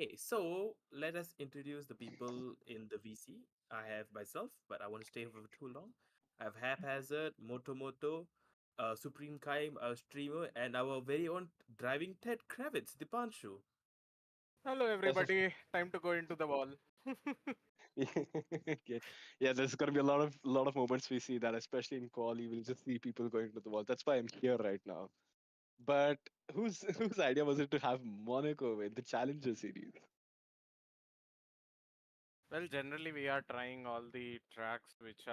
Okay, so let us introduce the people in the VC. I have myself, but I won't stay for too long. I have Haphazard, Motomoto, SupremeKai, our streamer, and our very own driving Ted Kravitz, Dipanshu. Hello, Yes, of everybody. Time to go into the wall. okay. Yeah, there's gonna be a lot of moments we see that, especially in quali, we'll just see people going to the wall. That's why I'm here right now. But whose whose idea was it to have Monaco win the Challenger series? Well, generally, we are trying all the tracks which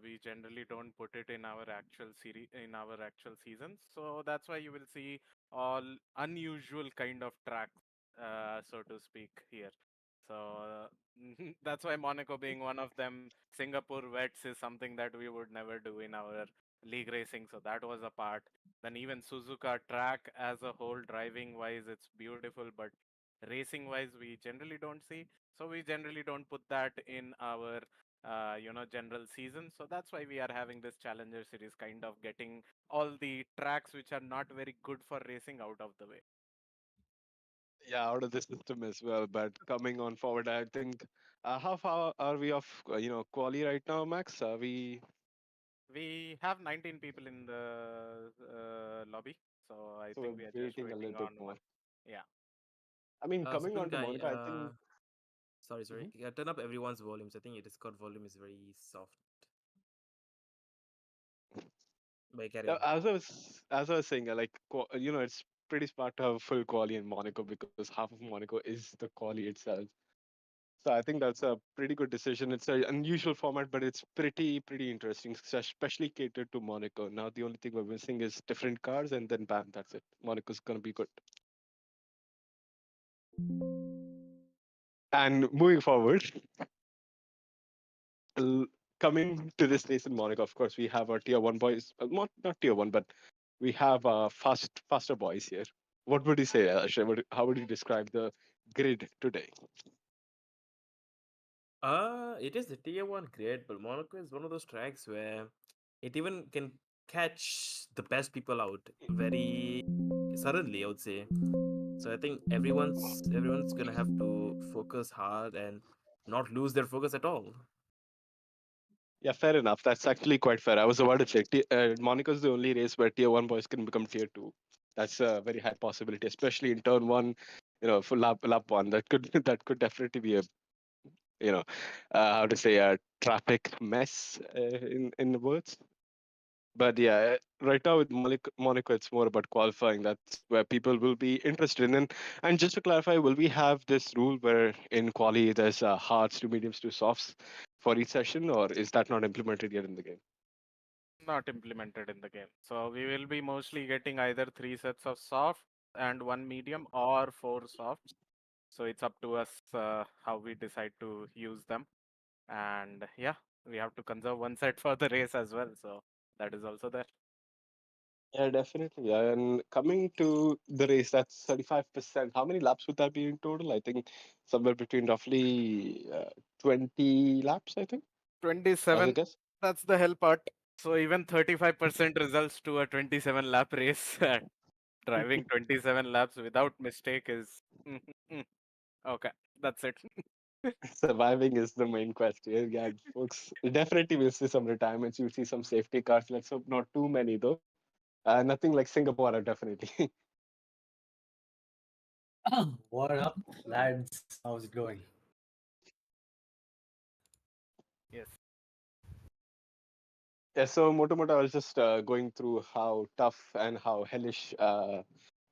we generally don't put it in our actual series, in our actual seasons. So that's why you will see all unusual kind of tracks, so to speak, here. So that's why Monaco being one of them, Singapore wets is something that we would never do in our league racing. So that was a part. Then even Suzuka track as a whole, driving wise, it's beautiful, but racing wise, we generally don't see. So we generally don't put that in our general season. So that's why we are having this Challenger series, kind of getting all the tracks which are not very good for racing out of the way. Yeah, out of the system as well. But coming on forward, I think how far are we off? Quali right now, Max? Are we? We have 19 people in the lobby, so I So think we are we're just waiting a little waiting bit on more. one. Yeah. I mean, coming on to SupremeKai, Monaco, I think. sorry. Mhm. Yeah, turn up everyone's volumes. I think your Discord volume is very soft. But carry on. As I was saying, it's pretty smart to have a full quali in Monaco because half of Monaco is the quali itself. So I think that's a pretty good decision. It's an unusual format, but it's pretty interesting, especially catered to Monaco. Now the only thing we're missing is different cars, and then bam, that's it. Monaco's gonna be good. And moving forward, l- coming to this race in Monaco, of course, we have our tier one boys. Not tier one, but we have faster boys here. What would you say, Ashay? How would you describe the grid today? It is the tier one grade, but Monaco is one of those tracks where it even can catch the best people out very suddenly, I would say. So I think everyone's gonna have to focus hard and not lose their focus at all. Yeah, fair enough. That's actually quite fair. I was about to check. Monaco's the only race where tier one boys can become tier two. That's a very high possibility, especially in turn one. For lap one, that could that could definitely be a you know, how to say a traffic mess in the words. But yeah, right now with Monaco, it's more about qualifying. That's where people will be interested in. And just to clarify, will we have this rule where in quali there's hards to mediums to softs for each session, or is that not implemented yet in the game? Not implemented in the game. So we will be mostly getting either three sets of soft and one medium or four softs. So it's up to us how we decide to use them. And yeah, we have to conserve one set for the race as well. So that is also there. Yeah, definitely. Yeah. And coming to the race, that's 35%. How many laps would that be in total? I think somewhere between roughly 20 laps, I think, as a 27, guess. that's the hell part. So even 35% results to a 27 lap race. Driving 27 laps without mistake is okay. That's it. Surviving is the main question. Yeah, folks, definitely we'll see some retirements. You'll see some safety cars. Let's hope not too many, though. Nothing like Singapore, definitely. What up, lads? How's it going? Yes. Yeah, so Motomoto, I was just going through how tough and how hellish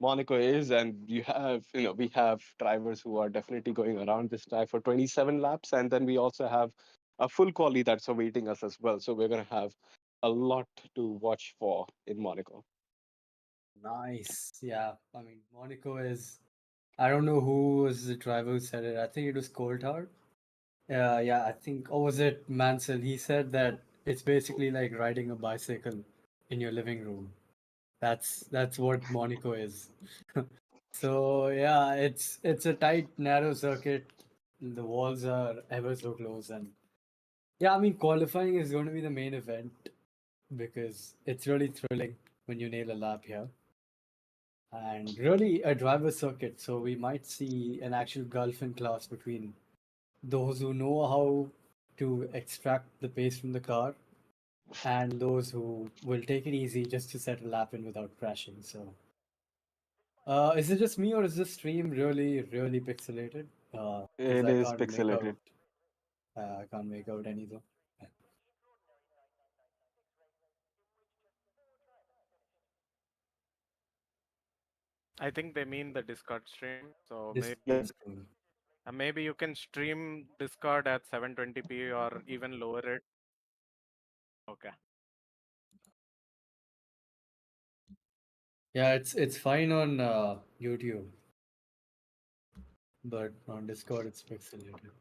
Monaco is, and we have drivers who are definitely going around this track for 27 laps, and then we also have a full quali that's awaiting us as well. So we're gonna have a lot to watch for in Monaco. Nice. Yeah, I mean, Monaco is. I don't know who was the driver who said it. I think it was Coulthard. Yeah, I think. Or was it Mansell? He said that it's basically like riding a bicycle in your living room. That's what Monaco is. So yeah, it's a tight, narrow circuit. The walls are ever so close, and yeah, I mean, qualifying is going to be the main event because it's really thrilling when you nail a lap here. and really a driver circuit. So we might see an actual gulf in class between those who know how to extract the pace from the car and those who will take it easy just to set a lap in without crashing. So, is it just me or is this stream really, really pixelated? Because It I is can't make out. pixelated. I can't make out anything. I think they mean the Discord stream. So This Yeah, stream. maybe you can stream Discord at 720p or even lower it. Okay. Yeah, it's fine on YouTube, but on Discord it's pixelated.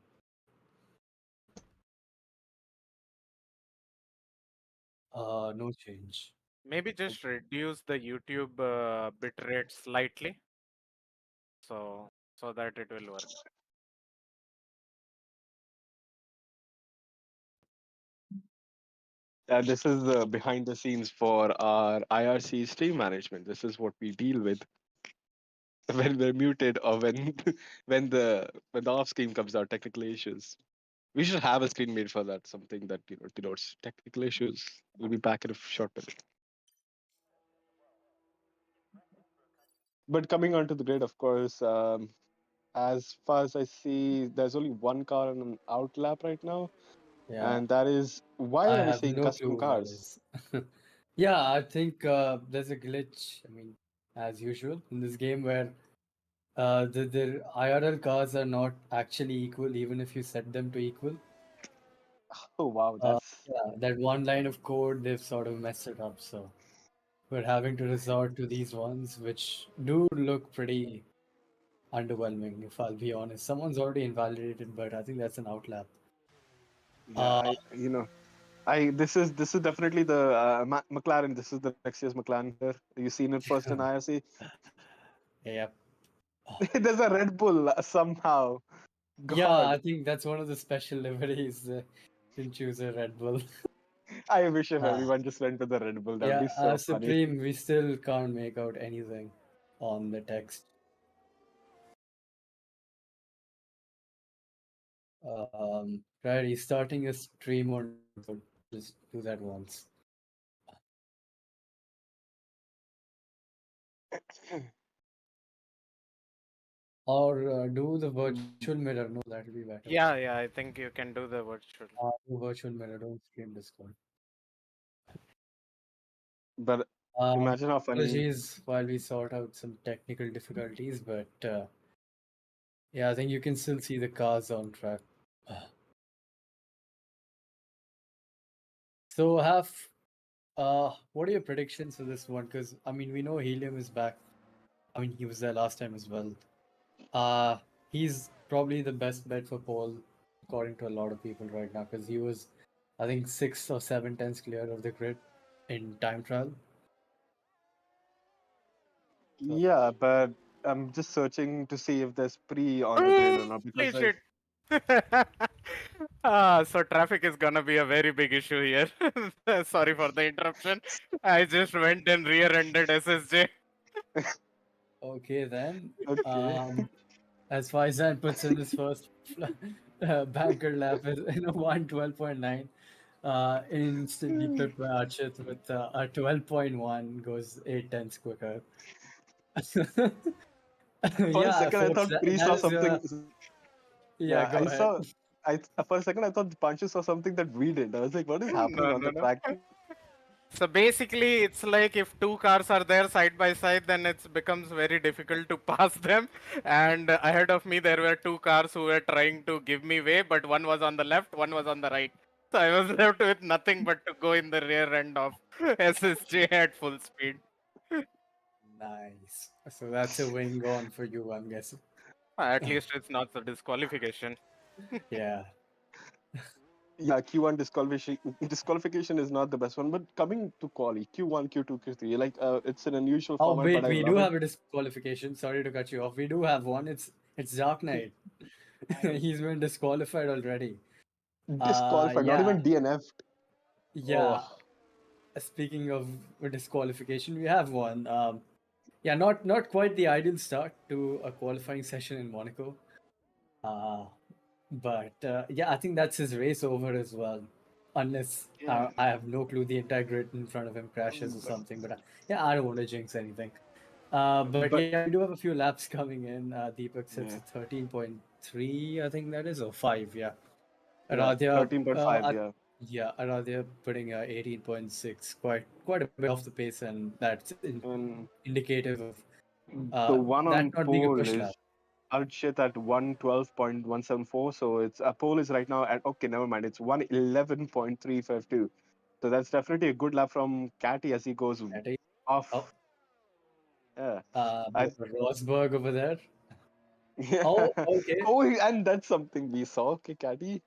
No change. Maybe just reduce the YouTube bitrate slightly, so that it will work. this is behind the scenes for our IRC stream management. This is what we deal with when we're muted or when when the off screen comes out. Technical issues. We should have a screen made for that. Something that denotes technical issues. We'll be back in a short minute. But coming onto the grid, of course, as far as I see, there's only one car on an out lap right now, Yeah, and that is why I are we have seeing no clue custom what that cars? is. Yeah, I think there's a glitch. I mean, as usual in this game where the IRL cars are not actually equal, even if you set them to equal. Oh wow, Uh, that's yeah, that one line of code, they've sort of messed it up. So we're having to resort to these ones, which do look pretty underwhelming, if I'll be honest. Someone's already invalidated, but I think that's an outlap. yeah. Uh, I this is definitely the McLaren. This is the next year's McLaren here. You seen it first in IRC. yeah. There's a Red Bull somehow. Yeah, God, I think that's one of the special liveries. Didn't choose a Red Bull. I wish if Ah, everyone just went to the Red Bull. That would yeah, be so funny. Supreme, we still can't make out anything on the text. Right, he's starting a stream on Discord. Just do that once. Or do the virtual mirror. No, that'll be better. Yeah, I think you can do the virtual. Do virtual mirror, don't stream Discord. But imagine how funny. Apologies while we sort out some technical difficulties, but yeah, I think you can still see the cars on track. So, what are your predictions for this one? Because I mean, we know Helium is back. I mean, he was there last time as well. He's probably the best bet for Paul, according to a lot of people right now, because he was, I think, 6 or 7 tenths clear of the grid in time trial. Yeah, but I'm just searching to see if there's pre on the grid or not because Holy shit. So traffic is gonna be a very big issue here. Sorry for the interruption. I just went and rear-ended SSJ. Okay, then. Okay. As Faizan puts in his first banker lap is in a 112.9. Instantly pipped by Archit with a 12.1 goes 8 tenths quicker. For a Yeah, second, I folks, thought Pre that saw is something. yeah, go I ahead. saw. For a second, I thought Pancho saw something that we did. I was like, what is happening on the No. track? So basically, it's like if two cars are there side by side, then it becomes very difficult to pass them. And ahead of me, there were two cars who were trying to give me way, but one was on the left, one was on the right. So I was left with nothing but to go in the rear end of SSJ at full speed. Nice. So that's a win gone for you, I'm guessing. At least it's not a disqualification. Yeah. Yeah, Q1 disqualification is not the best one, but coming to quali Q1, Q2, Q3, like it's an unusual Oh format, wait, but I we do love it. have a disqualification. Sorry to cut you off. We do have one. It's Dark Knight. He's been disqualified already. Disqualified, not Yeah. even DNF'd. Yeah. Speaking of a disqualification, we have one. Yeah, not quite the ideal start to a qualifying session in Monaco. But yeah, I think that's his race over as well. Unless Yeah. I have no clue, the entire grid in front of him crashes or But, something. But yeah, I don't want to jinx anything. But but yeah, we do have a few laps coming in. Deepak sits yeah, at 13.3, I think that is, or 5, yeah. yeah, Aradhya, 13.5. Yeah, yeah, Aradhya putting 18.6, quite a bit off the pace, and that's and indicative of the one that on not being a pole push is lap. Archit at 112.174. So it's a pole is right now at, okay, never mind. It's 111.352. So that's definitely a good lap from Catty as he goes Catty. Oh, off. Yeah. bit I, of a Rosberg over there. yeah. Oh, okay. Oh, and that's something we saw. Okay, Catty.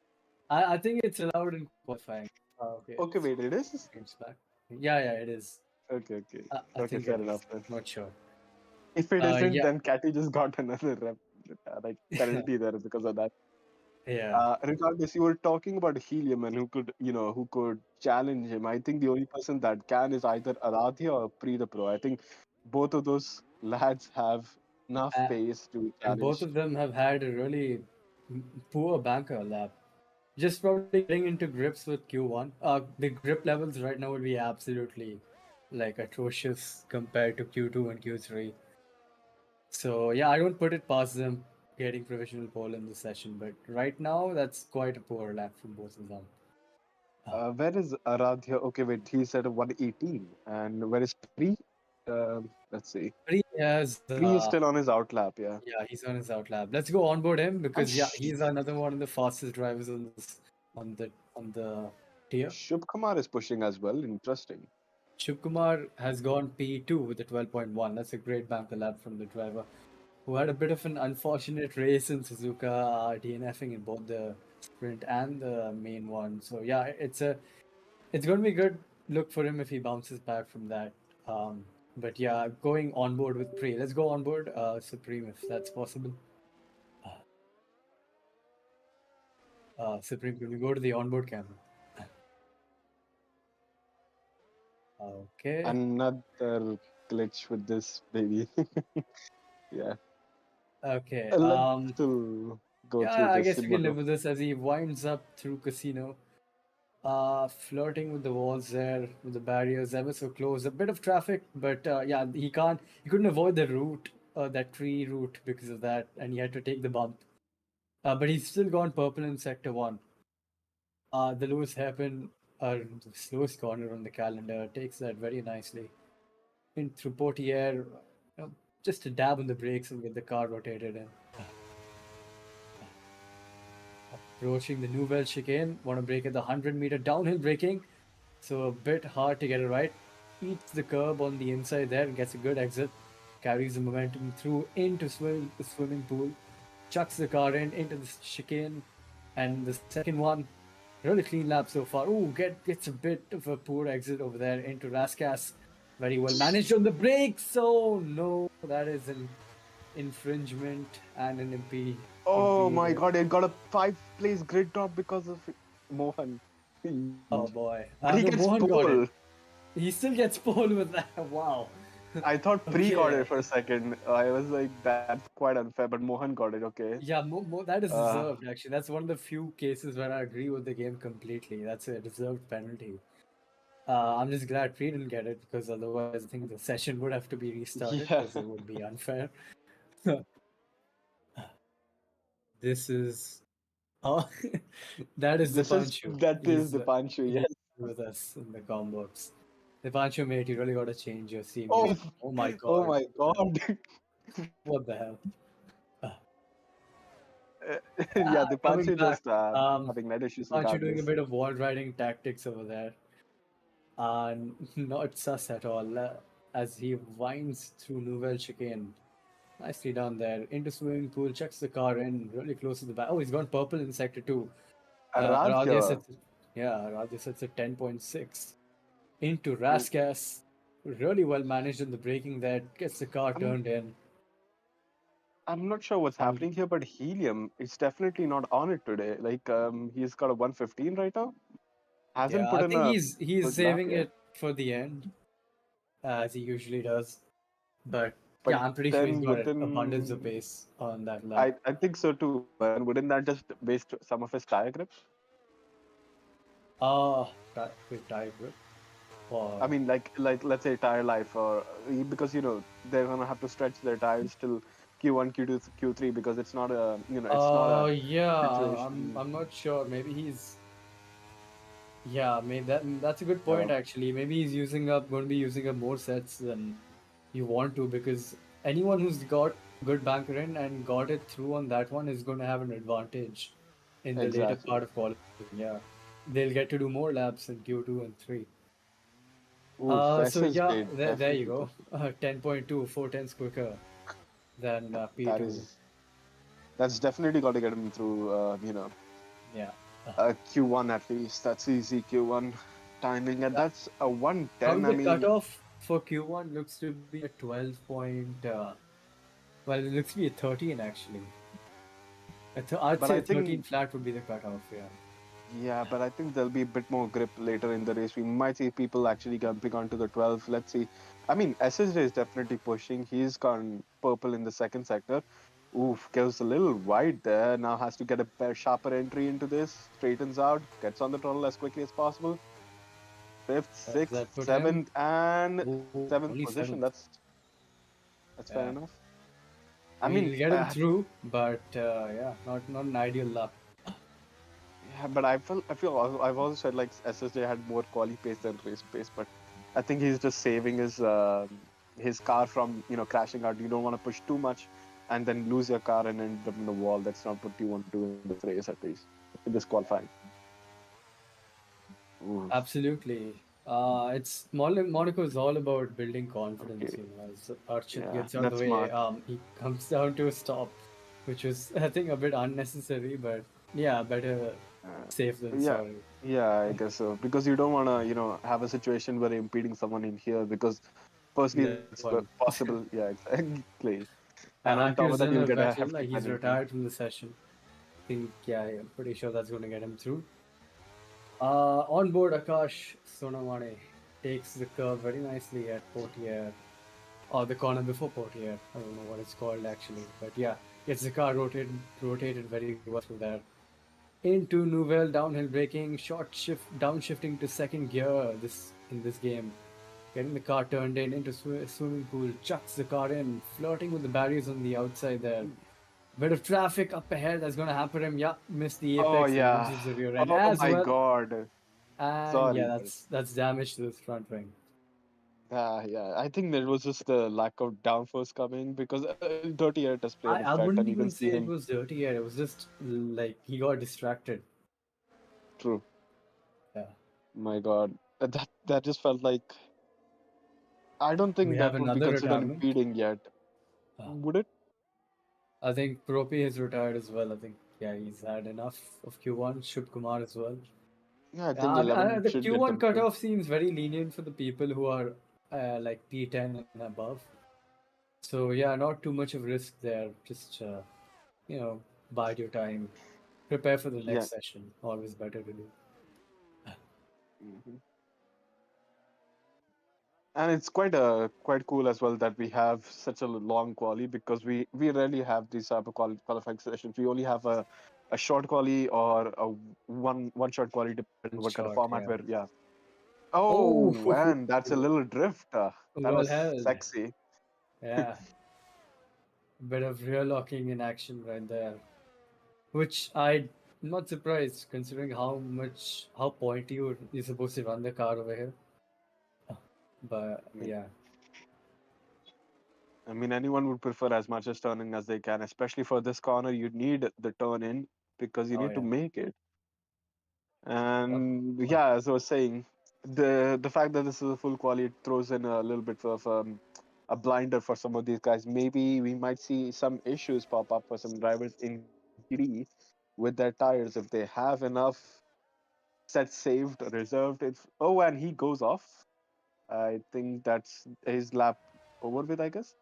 I think it's allowed in qualifying. Okay, Okay, it's wait, it is? games back. Yeah, it is. Okay, okay. I Okay, think fair it is. enough then. Not sure. If it isn't, Yeah, then Catty just got another like penalty there because of that. yeah. Regardless, you were talking about Helium and who could challenge him. I think the only person that can is either Aradhya or Pre the Pro. I think both of those lads have enough Uh, pace to and both challenge. of them have had a really poor banker lap. Just probably getting into grips with Q1. The grip levels right now would be absolutely like atrocious compared to Q2 and Q3. So yeah, I don't put it past them getting provisional pole in the session, but right now that's quite a poor lap from both of them. Where is Aradhya? Okay, wait, he's at 118. And where is Pre? Let's see. But he has, Pre is still on his outlap, yeah. yeah, he's on his out lap. Let's go onboard him And because yeah, he's another one of the fastest drivers on the tier. Shubhamar is pushing as well. Interesting. Shivkumar has gone P2 with a 12.1. That's a great banker lap from the driver, who had a bit of an unfortunate race in Suzuka, DNFing in both the sprint and the main one. So yeah, it's going to be good look for him if he bounces back from that. But yeah, going on board with Pre. Let's go on board Supreme if that's possible. Supreme, can we go to the onboard camera? Okay. Another glitch with this baby. Yeah. Okay. Let's still go through Yeah, I this guess we can Simulator. live with this as he winds up through casino. Flirting with the walls there, with the barriers ever so close. A bit of traffic, but yeah, he couldn't avoid the route, that tree route because of that, and he had to take the bump. But he's still gone purple in sector 1. The Lewis hairpin, the slowest corner on the calendar, takes that very nicely. In through Portier, just a dab on the brakes and get the car rotated in. Approaching the Nouvelle chicane, want to brake at the 100-meter downhill braking, so a bit hard to get it right. Eats the curb on the inside there and gets a good exit. Carries the momentum through into the swimming pool. Chucks the car into the chicane. And the second one, really clean lap so far. Ooh, gets a bit of a poor exit over there into Raskas. Very well managed on the brakes. Oh no, that is an infringement and an Oh my impede. god, it got a 5-place grid drop because of Mohan. Oh boy. But he No, gets Mohan got pole. it. He still gets pole with that. Wow. I thought Pre got Okay. it for a second. I was like, that's quite unfair, but Mohan got it, okay. Yeah, that is Uh, deserved actually. That's one of the few cases where I agree with the game completely. That's a deserved penalty. I'm just glad Pre didn't get it because otherwise I think the session would have to be restarted yeah. because it would be unfair. This is oh that is the Pancho. That is the Pancho, He's yes. with us in the combos. The Pancho mate, you really gotta change your Oh, CV. Oh my oh god. my god. What the hell? Yeah, the Coming Pancho back, just having net issues Pancho doing a regardless. bit of wall riding tactics over there. Not sus at all as he winds through Nouvelle chicane. Nicely done there. Into swimming pool, checks the car in, really close to the back. Oh, he's gone purple in sector 2. Radhya Aradhya. sits at 10.6. Into Raskas. Really well managed in the braking there. Gets the car I'm, turned in. I'm not sure what's happening here, but Helium is definitely not on it today. Like, he's got a 115 right now. Hasn't Yeah, put I in think a he's good lap saving yet. it for the end, as he usually does. But But yeah, I'm pretty sure he's then got an abundance of wouldn't pace on that lap. I think so too. But then wouldn't that just waste some of his tire grip? With tire grip. Or I mean, like let's say tire life, or because they're gonna have to stretch their tires till Q1, Q2, Q3 because it's not a it's not a yeah, situation. I'm not sure. Maybe he's yeah, maybe that's a good Uh, point actually. Maybe he's going to be using up more sets than you want to because anyone who's got good banker in and got it through on that one is going to have an advantage in the later exactly. part of qualifying. Yeah, they'll get to do more laps in Q2 and 3. Oof, So yeah, SSJ there you definitely go. pushing. 10.2, 4 tenths quicker than That P2. is that's definitely got to get him through. Yeah. Uh, Q1 at least. That's easy Q1 timing, and yeah. that's a 110. From I the mean, cutoff for Q1 looks to be a 12 point. Well, it looks to be a 13 actually. I'd but say I a 13 think flat would be the cutoff. Yeah. yeah, but I think there'll be a bit more grip later in the race. We might see people actually jumping onto the 12. Let's see. I mean, SSJ is definitely pushing. He's gone purple in the second sector. Oof, goes a little wide there. Now has to get a sharper entry into this. Straightens out, gets on the throttle as quickly as possible. Fifth, Where does sixth, that put him? seventh, and Oh, seventh only position. seventh. That's fair Yeah. enough. I I mean, mean, it'll get him through, but yeah, not an ideal lap. yeah, but I've also said like SSJ had more quali pace than race pace, but I think he's just saving his car from crashing out. You don't want to push too much and then lose your car and end up in the wall. That's not what you want to do in this race, at least in this qualifying. Oof. Absolutely. Monaco is all about building confidence. Okay, As Archit yeah, gets out of the that's way, smart. he comes down to a stop, which was I think a bit unnecessary, but yeah, better safe than Yeah, sorry. yeah, I guess so. Because you don't want to, have a situation where you're impeding someone in here. Because firstly, That's that's one. possible. Yeah, exactly. And And on top Akir's of that, done you'll a get a better. hefty Like he's penalty. retired from the session. I think yeah, I'm pretty sure that's going to get him through. On board, Akash Sonamane takes the curve very nicely at Portier, or the corner before Portier. I don't know what it's called actually, but yeah, gets the car rotated very well through there. Into Nouvelle downhill braking, short shift, downshifting to second gear. This in this game, getting the car turned into swimming pool, chucks the car in, flirting with the barriers on the outside there. Bit of traffic up ahead that's going to hamper him. Yeah, missed the Oh apex and yeah. loses the rear end Oh as my well. God. And yeah, Sorry. that's damage to the front wing. Yeah. I think there was just a lack of downforce coming because dirty air display on the I front, and wouldn't you can even see say it him. was dirty yet. It was just like he got distracted. True. Yeah. My God. That just felt like I don't We think have that would be another considered retirement. impeding yet. Uh, Would it? I think Propi has retired as well. I think yeah, he's had enough of Q1. Shub Kumar as well. Yeah, I Yeah, think 11 the should get Q1 them through. cutoff seems very lenient for the people who are like P10 and above. So yeah, not too much of risk there. Just you know, bide your time. Prepare for the Yeah. next session. Always better to do. Mhm. And it's quite cool as well that we have such a long quali because we rarely have these type of qualifying sessions. We only have a short quali or a one short quali depending on In what kind of short, format yeah. where yeah. Oh, Oh, and that's a little drift. That well was held. sexy. Yeah, bit of rear locking in action right there, which I'm not surprised considering how pointy you're supposed to run the car over here. But I mean, yeah, I mean, anyone would prefer as much as turning as they can, especially for this corner. You need the turn in because you oh need to yeah, make it. yep. And yeah, as I was saying, the fact that this is a full quali it throws in a little bit of a blinder for some of these guys. Maybe we might see some issues pop up for some drivers in Q3 with their tires if they have enough sets saved or reserved. If oh, and he goes off. I think that's his lap over with. I guess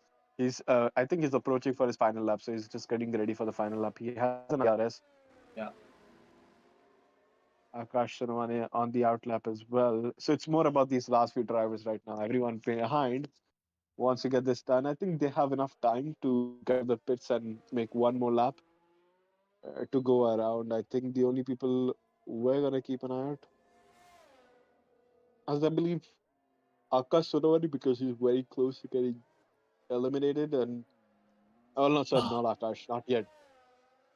I think he's approaching for his final lap, so he's just getting ready for the final lap. He has an IRS. Yeah. Akash Sarwane on the outlap as well. So it's more about these last few drivers right now. Everyone behind. wants to get this done. I think they have enough time to get out of the pits and make one more lap to go around. I think the only people we're gonna keep an eye out, as I believe, Akash Sodawari, because he's very close to getting eliminated, and oh no, sorry, not Akash, not yet.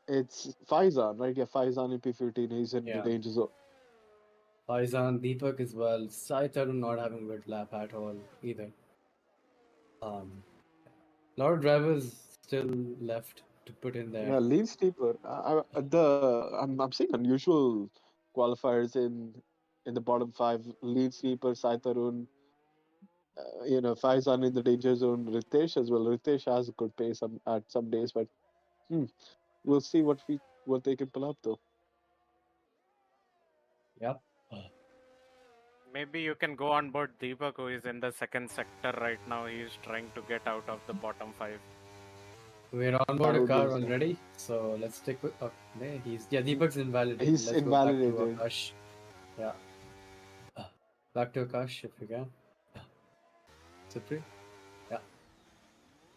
It's Faizan, right? Yeah, Faizan in P15. He's in the Yeah. danger zone. Faizan, Deepak as well. Sai Tarun not having a good lap at all either. A lot of drivers still left to put in there. Yeah, lean steeper. I'm seeing unusual qualifiers in the bottom five. Lean steeper, Sai Tarun, Faizan in the danger zone. Ritesh as well. Ritesh has a good pace at some days, but hmm, we'll see what they can pull up though. Yep. Maybe you can go on board Deepak, who is in the second sector right now. He is trying to get out of the bottom 5. We're on board I a would car think so. already, so let's stick with. Okay, Deepak's invalidated. He's Let's go back to invalidated. Akash. Yeah. Back to Akash if you can. Supri? Yeah.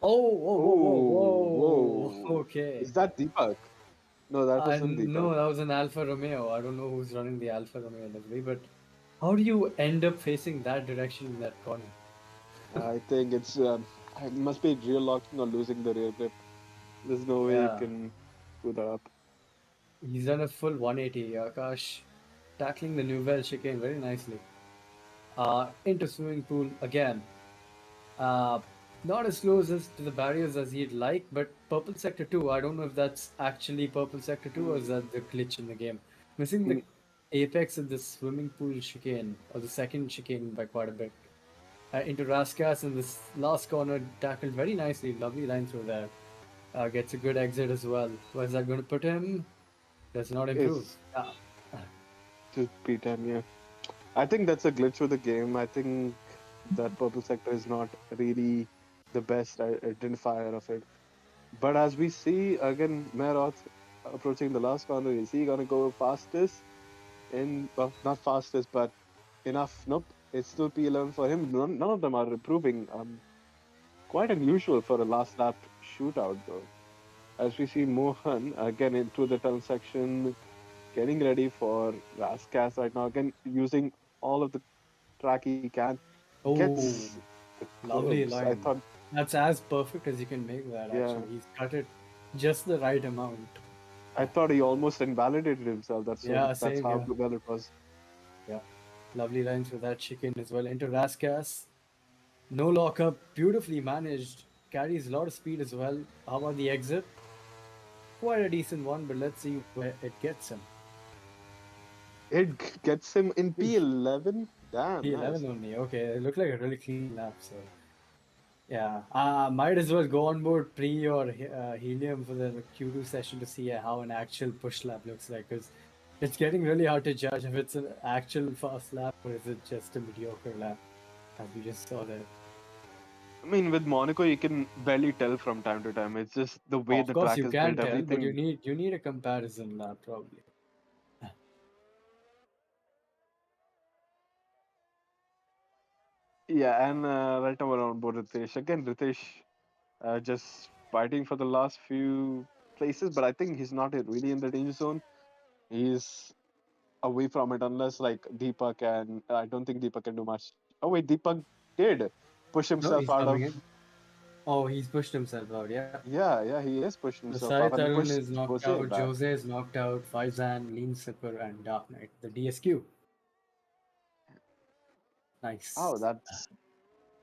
Oh, whoa, whoa, whoa, whoa. Okay. Is that Deepak? No, that wasn't Deepak. No, that was an Alfa Romeo. I don't know who's running the Alfa Romeo livery, but how do you end up facing that direction in that corner? I think it must be rear locking or losing the rear grip. There's no way you Yeah. can do that up. He's done a full 180. Akash tackling the Nouvelle chicane very nicely. Into swimming pool again. Not as close as to the barriers as he'd like, but purple sector 2. I don't know if that's actually purple sector 2 or is that the glitch in the game. Missing the apex of the swimming pool chicane or the second chicane by quite a bit. Into Raskas in this last corner, tackled very nicely. Lovely line through there. Gets a good exit as well. Where's that going to put him? Does not improve. To P10, yeah. I think that's a glitch with the game. I think that purple sector is not really the best identifier of it. But as we see, again, Meroth approaching the last corner, is he going to go fastest? Well, not fastest, but enough. Nope. It's still P11 for him. None of them are improving. Quite unusual for a last lap shootout, though. As we see Mohan again into the tunnel section, getting ready for Raskas right now. Again, using all of the track he can. Gets lovely curves. line. I thought that's as perfect as you can make that. Yeah. Actually, he's cut it just the right amount. I thought he almost invalidated himself. That's how same. well it was. Yeah, lovely lines for that chicken as well. Into Raskas, no lockup, beautifully managed. Carries a lot of speed as well. How about the exit? Quite a decent one, but let's see where it gets him. It gets him in P11. Damn. P11 nice. only. Okay, it looked like a really clean lap. So, yeah, might as well go on board pre or helium for the Q2 session to see how an actual push lap looks like. Because it's getting really hard to judge if it's an actual fast lap or is it just a mediocre lap, as we just saw there. I mean, with Monaco, you can barely tell from time to time. It's just the way the track is built. Tell, Everything. but you need a comparison lap probably. Yeah, and right now we're on board Ritesh. Again, Ritesh just fighting for the last few places, but I think he's not really in the danger zone. He's away from it unless like Deepak, and I don't think Deepak can do much. Oh wait, Deepak did push himself he's out of. coming in. Oh, he's pushed himself out, yeah. Yeah, he is pushing himself Sai out. And Tarun pushed is knocked Jose out, back. Jose is knocked out, Faizan, Lean Sipper, and Dark Knight, the DSQ. Nice. Oh,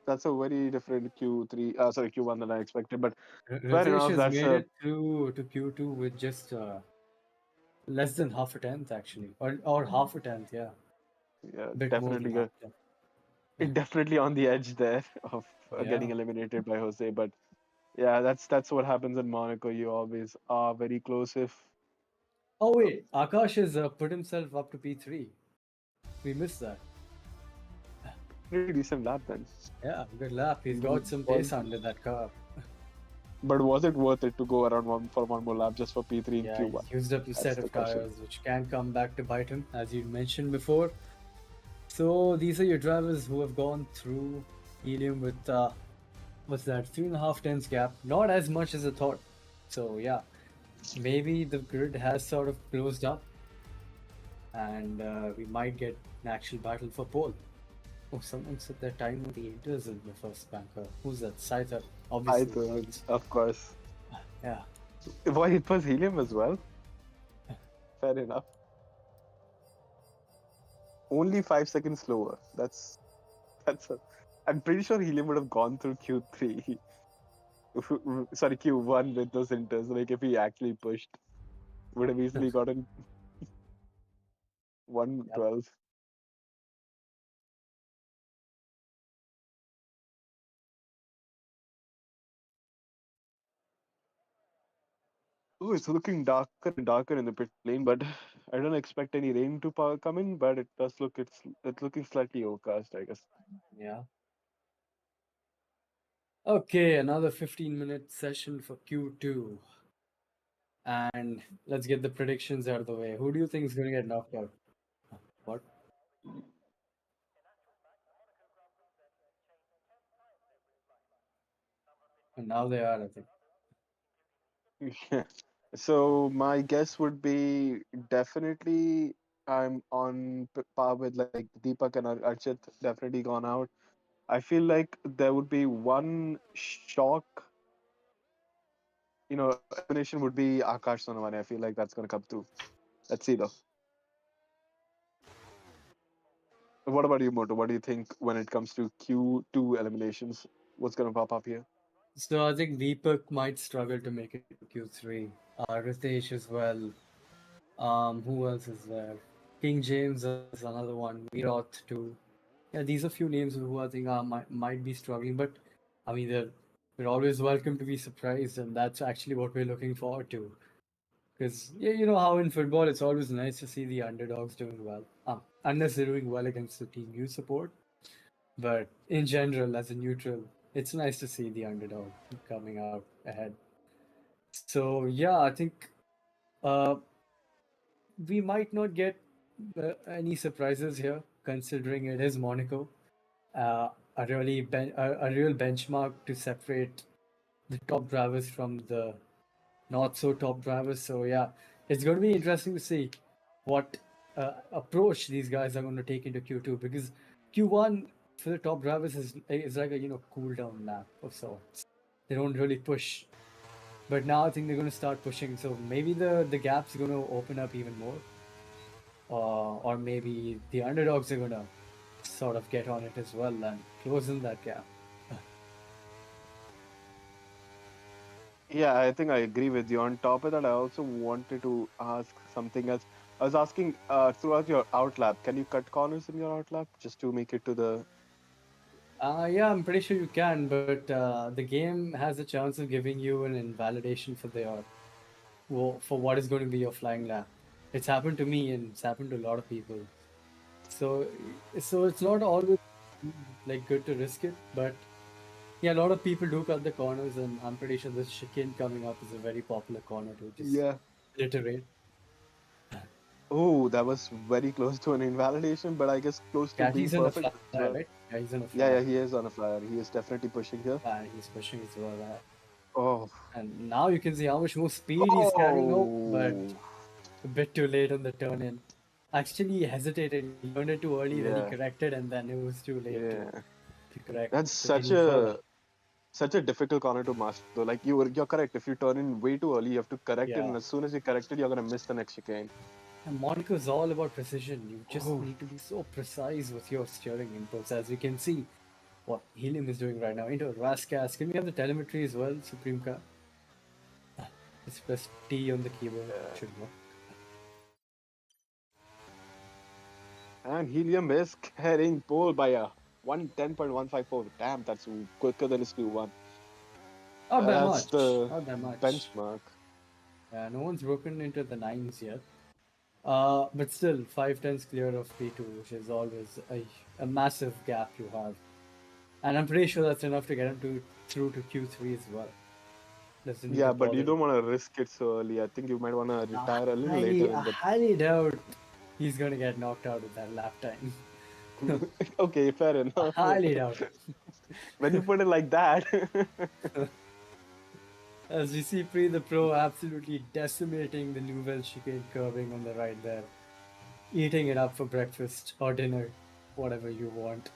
that's a very different Q1 than I expected. But fair Ritesh enough, has that's made it through to Q2 with just less than half a tenth actually, or half a tenth, yeah. definitely good. Definitely on the edge there of getting eliminated by Jose. But yeah, that's what happens in Monaco. You always are very close if. Oh wait, Akash has put himself up to P3. We missed that. Pretty decent lap then. Yeah, good lap. He's got some pace under that car. But was it worth it to go around one more lap just for P3 in Q1? He used up a set of tires, which can come back to bite him, as you mentioned before. So these are your drivers who have gone through Helium with what's that, 3.5 tens gap. Not as much as I thought. So yeah, maybe the grid has sort of closed up, and we might get an actual battle for pole. Oh, someone said their time on the Inters in the first banker. Who's that? Sai Tarun. Sai Obviously. Tarun, of course. Yeah. Why it was Helium as well? Fair enough. Only 5 seconds slower. That's a. I'm pretty sure Helium would have gone through Q3. Sorry, Q1 with those inters. Like if he actually pushed, would have easily gotten 112. Oh, it's looking darker and darker in the pit lane, but I don't expect any rain to come in. But it does look it's looking slightly overcast, I guess. Yeah. Okay, another 15-minute session for Q2. And let's get the predictions out of the way. Who do you think is going to get knocked out? What? And now they are, I think. Yeah. So my guess would be definitely I'm on par with like Deepak and Archit definitely gone out. I feel like there would be one shock, elimination would be Akash Sonawani. I feel like that's gonna come through. Let's see though. What about you, Moto? What do you think when it comes to Q2 eliminations? What's gonna pop up here? So I think Deepak might struggle to make it to Q3. Ritesh as well. Who else is there? King James is another one. Virat too. Yeah, these are few names who I think might be struggling, but I mean we're always welcome to be surprised, and that's actually what we're looking forward to. Because yeah, you know how in football it's always nice to see the underdogs doing well, unless they're doing well against the team you support. But in general, as a neutral, it's nice to see the underdog coming out ahead. So yeah, I think uh, we might not get any surprises here, considering it is Monaco. A real benchmark to separate the top drivers from the not so top drivers. So yeah, it's going to be interesting to see what approach these guys are going to take into Q2, because Q1 for the top drivers is like a cool down lap of sorts. They don't really push, but now I think they're going to start pushing. So maybe the gap's going to open up even more, or maybe the underdogs are going to sort of get on it as well and close in that gap. Yeah, I think I agree with you. On top of that, I also wanted to ask something else. I was asking throughout your outlap, can you cut corners in your outlap just to make it to the? Yeah, I'm pretty sure you can, but the game has a chance of giving you an invalidation for what is going to be your flying lap. It's happened to me, and it's happened to a lot of people. So it's not always like good to risk it, but yeah, a lot of people do cut the corners, and I'm pretty sure this chicane coming up is a very popular corner to just Yeah. iterate. Oh, that was very close to an invalidation, but I guess close to being Catty's on a perfect as flyer, well. right? Yeah, he's on a Yeah, flyer. yeah, he is on a flyer. He is definitely pushing here. And he's pushing as well. Oh. And now you can see how much more speed he's carrying out, but Oh. a bit too late on the turn in. Actually, he hesitated. He turned it too early, then he Yeah. corrected, and then it was too late Yeah. to correct That's any further. such a difficult corner to master though. Like you're correct. If you turn in way too early, you have to correct it, Yeah. and as soon as you correct it, you're gonna miss the next chicane. And Monaco is all about precision. You just Oh. need to be so precise with your steering inputs, as you can see what Helium is doing right now. Into Rascas. Can we have the telemetry as well, SupremeKai? Just press T on the keyboard. Yeah. Should work. And Helium is carrying pole by a 110.154. Damn, that's quicker than his Q1. Not that That's much. the Not that much. benchmark. Yeah, no one's broken into the nines yet. But still, 5 tenths clear of P2, which is always a massive gap you have. And I'm pretty sure that's enough to get him through to Q3 as well. Doesn't need Yeah, to but you bother. don't want to risk it so early. I think you might want to retire a little later in I the. highly doubt he's going to get knocked out with that lap time. Okay, fair enough. Highly doubt it. When you put it like that. As we see Pre the Pro absolutely decimating the Nouvelle chicane curving on the right there. Eating it up for breakfast or dinner, whatever you want.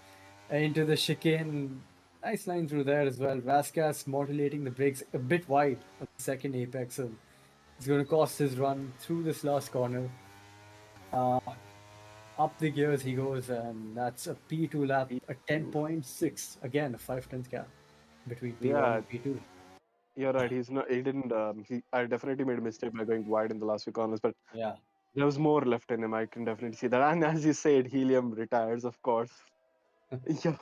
Into the chicane, nice line through there as well. Vasquez modulating the brakes a bit wide on the second apex, so it's going to cost his run through this last corner. Up the gears he goes, and that's a P2 lap, a 10.6. Again, a 5/10 gap between P1 Yeah, and P2. you're right. He's not. He didn't. I definitely made a mistake by going wide in the last few corners, but Yeah. there was more left in him. I can definitely see that. And as you said, Helium retires, of course. Yeah,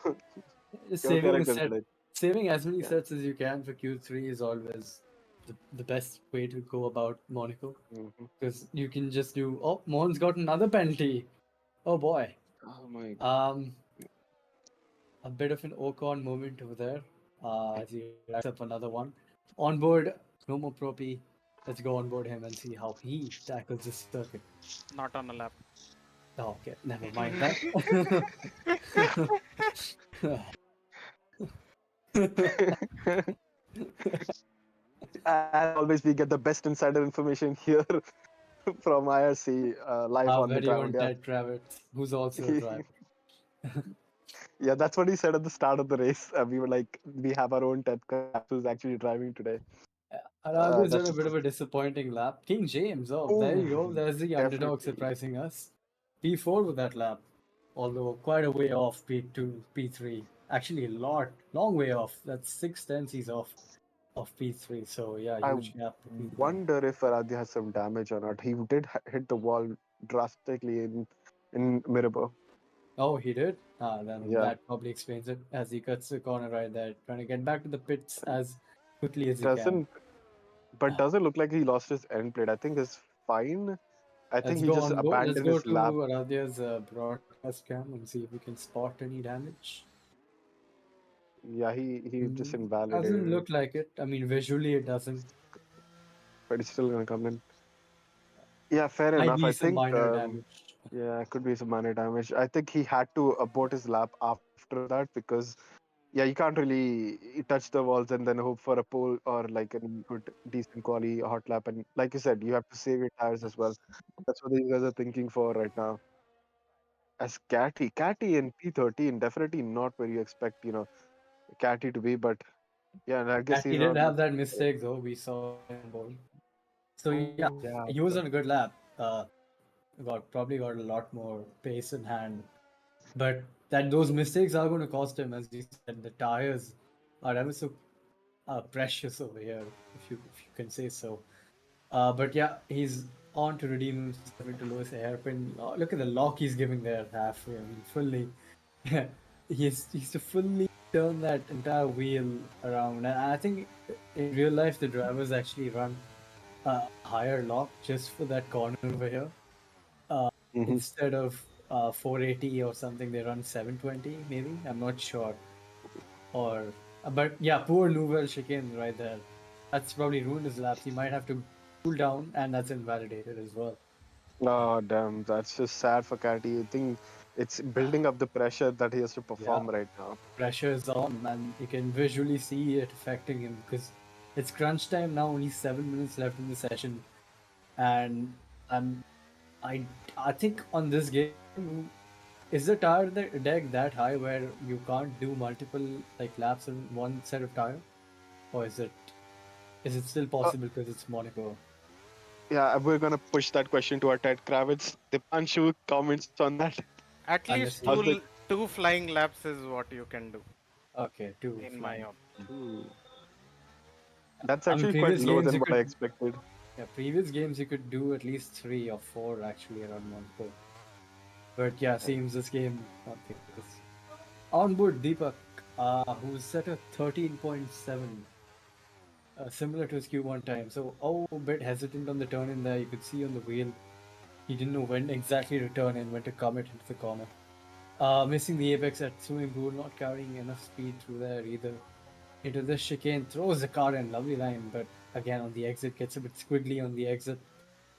you're Saving a correct, set, definitely. saving as many Yeah. sets as you can for Q3 is always the best way to go about Monaco. Mhm. Because you can just do, oh, Mohan's got another penalty. Oh boy. Oh my. A bit of an Ocon moment over there as he racks up another one. On board, no more Propi. Let's go on board him and see how he tackles this circuit. Not on a lap. Oh, okay, never mind that. As always, we get the best insider information here from IRC live Our on the very own ground. Yeah. Ted Kravitz, who's also a driver. Yeah, that's what he said at the start of the race. We were like, we have our own Ted Kravitz who's actually driving today. Arabio's done That's a bit of a disappointing lap. King James, oh, there you go. oh, There's the underdog definitely. surprising us. P4 with that lap, although quite a way off P2, P3. Actually, long way off. That's 6 tenths he's off P3. So yeah, I huge gap between them. wonder if Aradhya has some damage or not. He did hit the wall drastically in Mirabel. Oh, he did? Then Yeah, that probably explains it as he cuts the corner right there, trying to get back to the pits as quickly as he can. doesn't look like he lost his end plate. I think it's fine. I think Let's he go just on board. Let's abandoned go his to lap. Aradhya's broadcast cam and see if we can spot any damage. Yeah, he just Doesn't invalidated it, look like it. I mean, visually it doesn't. but he's still gonna come in. Yeah, fair Might enough. be I some think minor damage. yeah, it could be some minor damage. I think he had to abort his lap after that because yeah, you can't really touch the walls and then hope for a pole or like a good decent quality hot lap. And like you said, you have to save your tires as well. That's what these guys are thinking for right now. As Catty in P13, definitely not where you expect, Catty to be, but yeah, and I guess He he's did on. have that mistake though. We saw him on board. So yeah, Oh, yeah. he was on a good lap. Probably got a lot more pace in hand, but those mistakes are going to cost him, as you said. The tires are ever so precious over here, if you can say so. But yeah, he's on to redeem himself into Lewis hairpin. Oh, look at the lock he's giving there halfway. I mean, fully. he's to fully turn that entire wheel around. And I think in real life, the drivers actually run a higher lock just for that corner over here. Mhm. Instead of 480 or something, they run 720 maybe. I'm not sure. But yeah, poor Nouvelle chicane right there. That's probably ruined his laps. He might have to cool down, and that's invalidated as well. Oh, damn. That's just sad for Catty. I think it's building up the pressure that he has to perform right now. Pressure is on, and you can visually see it affecting him because it's crunch time now. Only 7 minutes left in the session, and I think on this game, is the tire deck that high where you can't do multiple like laps on one set of tire, or is it still possible because it's Monaco? Yeah, we're gonna push that question to our Ted Kravitz. Dipanshu comments on that. At least Understood. two flying laps is what you can do, Okay, two. in my fine. opinion. That's I mean, actually quite previous low games than you what I could. expected. Yeah, previous games you could do at least 3 or 4 actually around Monaco. But yeah, seems this game not the case. Onboard Deepak, who's set a 13.7, similar to his Q1 time. So a bit hesitant on the turn in there. You could see on the wheel, he didn't know when exactly to turn in, when to commit into the corner. Missing the apex at swimming pool, not carrying enough speed through there either. Into this chicane, throws the car in, lovely line, but again on the exit, gets a bit squiggly on the exit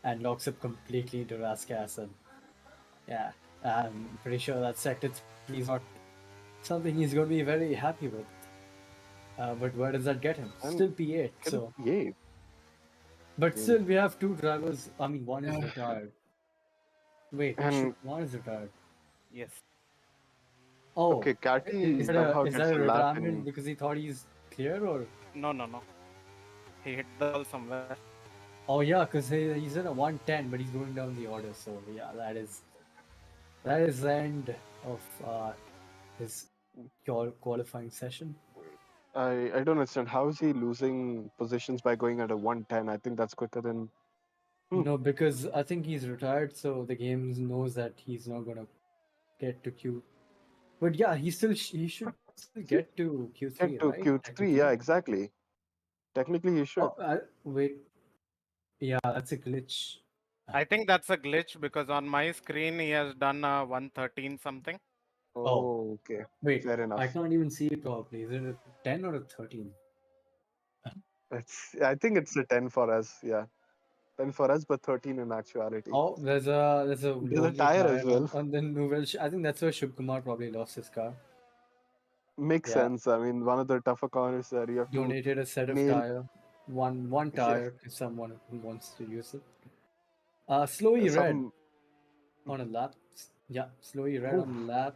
and locks up completely into Raskas. And yeah, I'm pretty sure that sector he's not something he's going to be very happy with. But where does that get him? And Still P8. can So, P8. but Yeah. still, we have two drivers. I mean, one is Yeah. retired. Wait, And one is retired. Yes. Oh, okay, Catty is somehow that gets a a lap retirement in. because he thought he's clear, or? No, no, no. He hit the ball somewhere. Oh yeah, because he's in a 110, but he's going down the order. So yeah, that is the end of his qualifying session. I don't understand. How is he losing positions by going at a 110? I think that's quicker than. No, because I think he's retired, so the game knows that he's not gonna get to Q. But yeah, he should still get to Get Q3, to right? Q3, Technically. yeah, exactly. Technically, you should. Oh, wait. Yeah, that's a glitch. I think that's a glitch because on my screen he has done a 113 something. Oh, okay. Wait, Fair enough. I can't even see it properly. Is it a 10 or a 13? I think it's a 10 for us, yeah. 10 for us, but 13 in actuality. Oh, there's a There's a lonely tire tire as well. on the Nouvelle. I think that's where Shubkumar probably lost his car. Makes Yeah, sense. I mean, one of the tougher corners there, you have to donated a set of nail. tire, one Yeah, tire to someone who wants to use it. Slowy red some. on a lap. Yeah, Slowy red Oh, on the lap,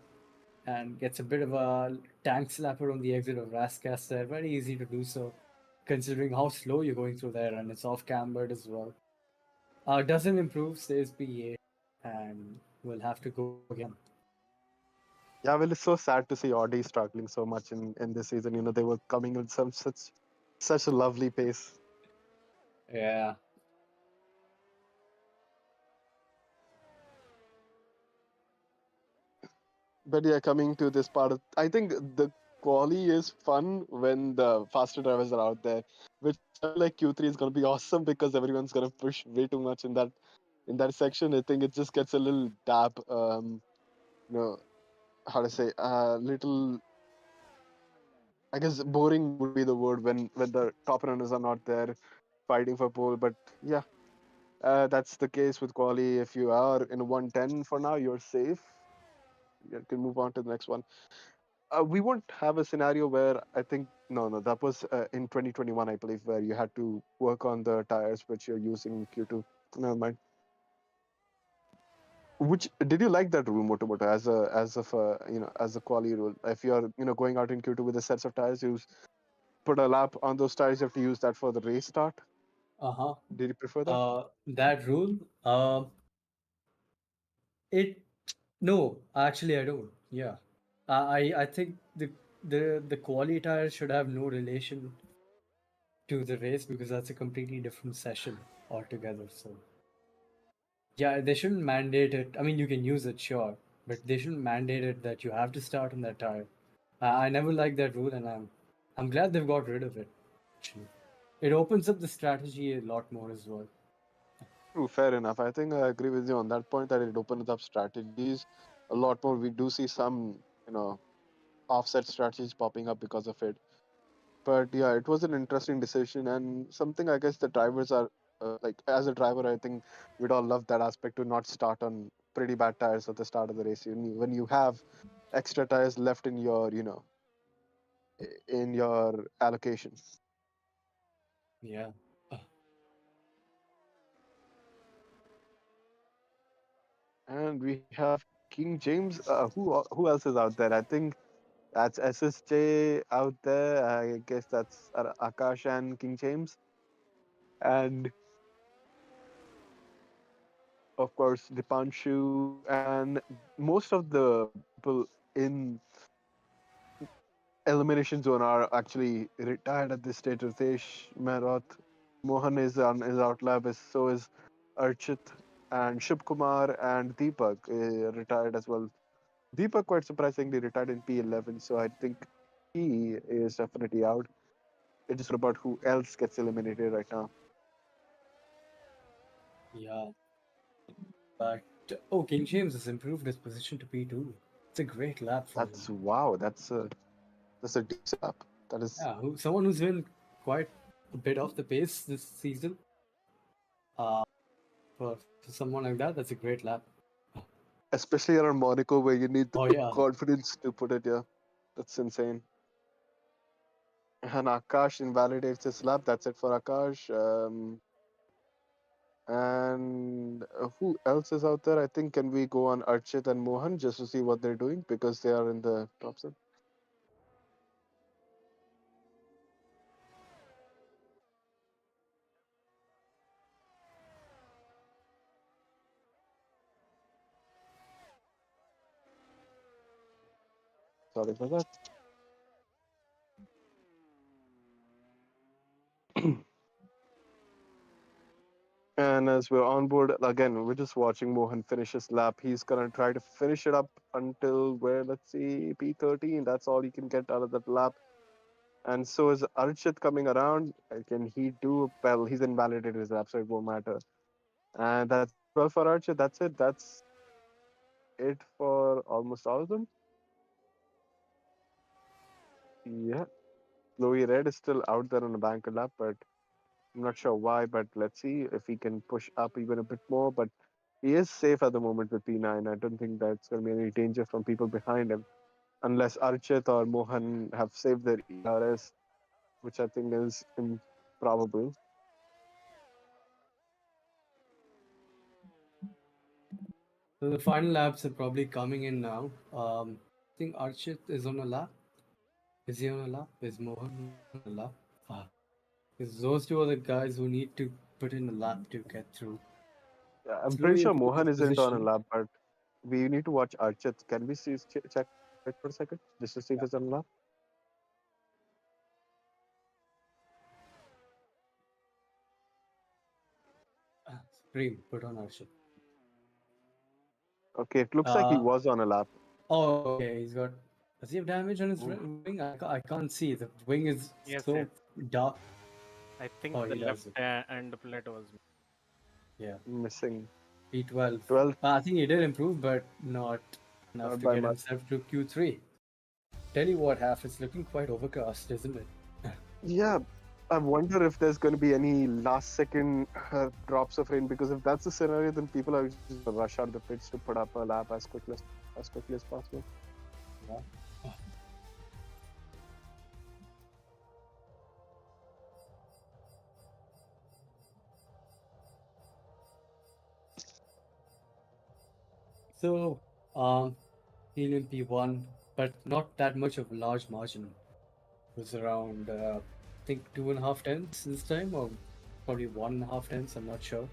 and gets a bit of a tank slapper on the exit of Rascas there. Very easy to do so, considering how slow you're going through there, and it's off cambered as well. Doesn't improve, stays P8, and will have to go again. yeah, well, it's so sad to see Audi struggling so much in this season. You know, they were coming with such a lovely pace. Yeah. But yeah, coming to this part of, I think the quali is fun when the faster drivers are out there, which I feel like Q3 is gonna be awesome because everyone's gonna push way too much in that section. I think it just gets a little dab, you know, how to say, little. I guess boring would be the word when the top runners are not there fighting for pole. But yeah, that's the case with quali. If you are in 110 for now, you're safe. You can move on to the next one. We won't have a scenario where I think no that was in 2021 I believe where you had to work on the tires which you're using in Q2. Never mind. Which did you like that rule, Motomoto, as of as a quali rule? If you're going out in Q2 with a sets of tires, you put a lap on those tires. You have to use that for the race start. Uh-huh. Did you prefer that? That rule, it no, actually I don't. Yeah. I think the quali tire should have no relation to the race because that's a completely different session altogether. So yeah, they shouldn't mandate it. I mean, you can use it, sure, but they shouldn't mandate it that you have to start on that tire. I never liked that rule, and I'm glad they've got rid of it. Actually, it opens up the strategy a lot more as well. True, fair enough. I think I agree with you on that point that it opens up strategies a lot more. We do see some offset strategies popping up because of it. But yeah, it was an interesting decision and something I guess the drivers are like as a driver, I think we'd all love that aspect to not start on pretty bad tires at the start of the race. When you have extra tires left in your in your allocation. Yeah. And we have King James. Who else is out there? I think that's SSJ out there. I guess that's Akash and King James. And of course Dipanshu and most of the people in elimination zone are actually retired at this stage. Ritesh, Mehroth, Mohan is on his outlap, so is Archit and Shub Kumar and Deepak retired as well. Deepak quite surprisingly retired in P11, so I think he is definitely out. It's just about who else gets eliminated right now. Yeah. But King James has improved his position to P2. It's a great lap for him. That's wow. That's a deep slap. That is Yeah, someone who's been quite a bit off the pace this season. For someone like that, that's a great lap. especially around Monaco where you need the Oh yeah, confidence to put it. Yeah. That's insane. And Akash invalidates his lap. That's it for Akash. And who else is out there? I think can we go on Archit and Mohan just to see what they're doing because they are in the top set. Sorry for that. And as we're on board again, we're just watching Mohan finish his lap. He's gonna try to finish it up until where, let's see, P13. That's all he can get out of that lap. And so is Archit coming around. Can he do well? He's invalidated his lap, so it won't matter. And that's 12 for Archit. That's it. That's it for almost all of them. Yeah. Louis Red is still out there on the banker lap, but I'm not sure why. But let's see if he can push up even a bit more. But he is safe at the moment with P9. I don't think that's going to be any danger from people behind him, unless Archit or Mohan have saved their ERS, which I think is improbable. So the final laps are probably coming in now. I think Archit is on a lap. Is he on a lap? Is Mohan on a lap? Because those two are the guys who need to put in a lap to get through. Yeah, I'm pretty Slowly sure improve Mohan his isn't on a position. lap, but we need to watch Archit. Can we see check it for a second just to see if it's on a lap? Supreme, put on Archit. Okay, it looks like he Uh, was on a lap. Oh, okay. He's got. Does he have damage on his Ooh. wing? I can't see. The wing is Yes, so yes. dark. I think Oh, the he left does. end plate was. Yeah. Missing P12. 12, I think he did improve, but not enough not to by get much. himself to Q3. Tell you what, Half, it's looking quite overcast, isn't it? Yeah, I wonder if there's going to be any last second drops of rain because if that's the scenario, then people are just gonna rush out the pits to put up a lap as quickly as possible. Yeah. So, Helium P1, but not that much of a large margin. It was around, I think, 2.5 tenths this time, or probably 1.5 tenths, I'm not sure.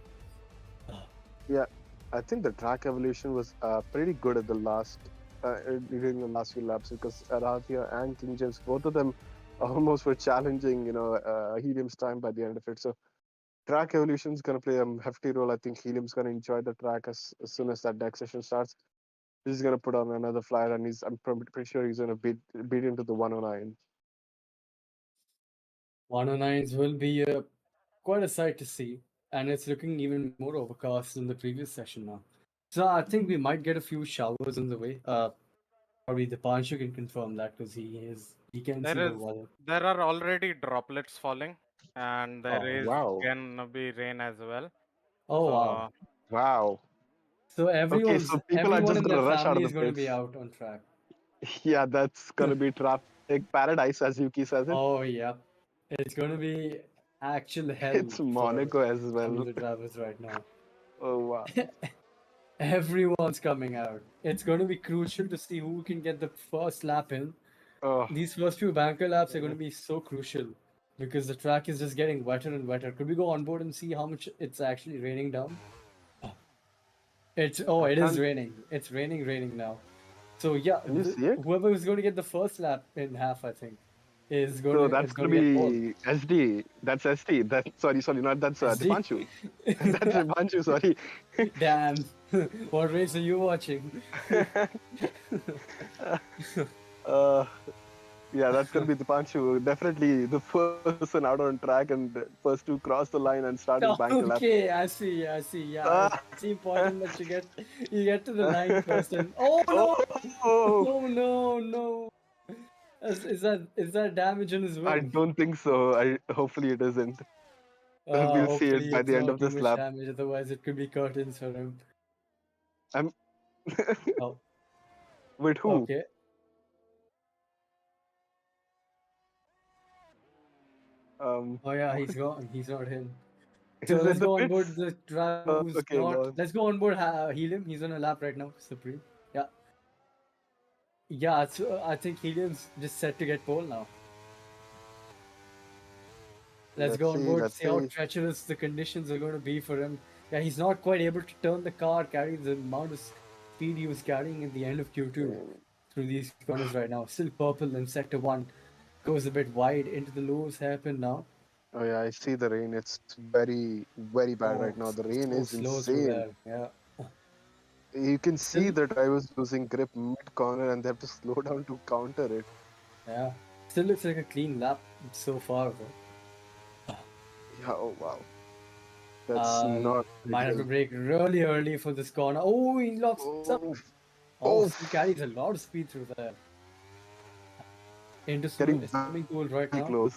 Yeah, I think the track evolution was pretty good at the last during the last few laps because Arathia and King James, both of them almost were challenging, Helium's time by the end of it. So track evolution is going to play a hefty role. I think Helium's going to enjoy the track as soon as that next session starts. He's going to put on another flyer, and I'm pretty sure he's going to beat into the 109. 109s will be quite a sight to see, and it's looking even more overcast than the previous session now. So I think we might get a few showers on the way. Probably the Panshu can confirm that because he can see the weather. There are already droplets falling, and there Oh, is Wow. can be rain as well. oh wow! So Wow. So Okay, so people are everyone just in going their to rush out family of is the going to be pits. out on track. Yeah, that's going to be traffic paradise, as Yuki says it. Oh yeah, it's going to be actual hell It's for Monaco as some of well. the drivers right now. Oh, wow. Everyone's coming out. It's going to be crucial to see who can get the first lap in. Oh, These first few banker laps are going to be so crucial because the track is just getting wetter and wetter. Could we go on board and see how much it's actually raining down? It is can't. raining. It's raining now. So yeah, Can you see it? whoever is going to get the first lap in half, I think, is going So to that's going get to pole. be SD. That's ST. Sorry, not that's SD? Dipanshu. That's Dipanshu, sorry. Damn, what race are you watching? Yeah, that's going to be Dipanshu. Definitely the first person out on track and the first to cross the line and start his banker lap. Okay, I see. Yeah, it's important that you get to the line first. And oh no, Oh, no! Is that damage in his I wing? don't think so. Hopefully it isn't. We'll see it Hopefully by it's the end not of too this much lap. damage. Otherwise, it could be curtains for him. I'm Oh, with who? okay. Oh yeah, he's gone. He's not in. He's So in let's the go on pits. board the driver who's Okay, not. Lord. Let's go on board Helium. He's on a lap right now. Supreme. Yeah. Yeah, so I think Helium's just set to get pole now. Let's go on board, Let's see how see. treacherous the conditions are going to be for him. Yeah, he's not quite able to turn the car, carry the amount of speed he was carrying at the end of Q2 through these corners right now. Still purple in sector 1. Goes a bit wide into the lowest hairpin now. Oh yeah, I see the rain. It's very, very bad right Oh, now. The rain so is slow through insane. there. Yeah. You can see Still, the drivers losing grip mid corner and they have to slow down to counter it. yeah. Still looks like a clean lap so far, though. Yeah, oh wow. That's not Might have to ideal. brake really early for this corner. Oh, he locks up. Oh, Oh, oh, still carries a lot of speed through there. Into getting swimming pool right very now. close.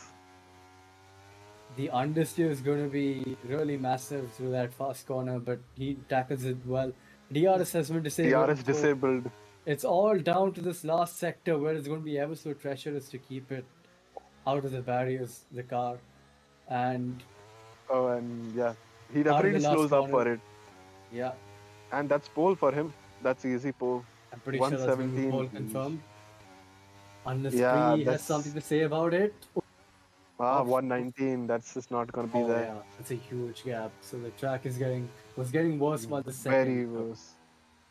The understeer is going to be really massive through that fast corner, but he tackles it well. DRS has been disabled. DRS So disabled. it's all down to this last sector where it's going to be ever so treacherous to keep it out of the barriers, the car. And Oh, and yeah, he out of the definitely last slows up corner. for it. Yeah, And that's pole for him. That's easy pole. I'm pretty sure that's going to be 117. pole confirmed. Unless Yeah, Bree has something to say about it. Off. 119. That's just not gonna be Oh there. yeah, it's a huge gap. So the track is was getting worse by the Very second. worse.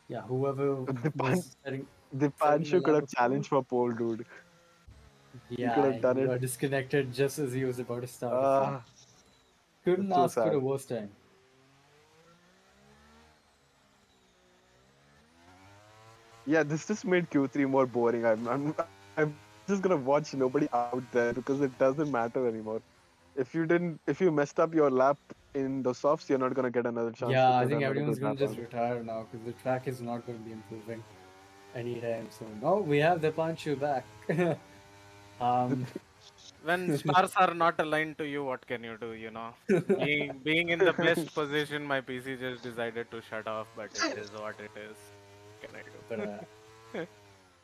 Yeah, whoever was setting the Dipanshu could lap have before. challenged for pole, dude. He could Yeah, have done he it. got disconnected just as he was about to start. Ah, Couldn't that's so ask for a sad. worse time. Yeah, this just made Q3 more boring. I'm just gonna watch nobody out there because it doesn't matter anymore. If you messed up your lap in the softs, you're not gonna get another chance Yeah, to I get think another everyone's good going lap to just on. retire now because the track is not going to be improving anytime soon. Oh, we have the Panchu back. When stars are not aligned to you, what can you do? You know, being in the best position, my PC just decided to shut off. But it is what it is. What can I do? But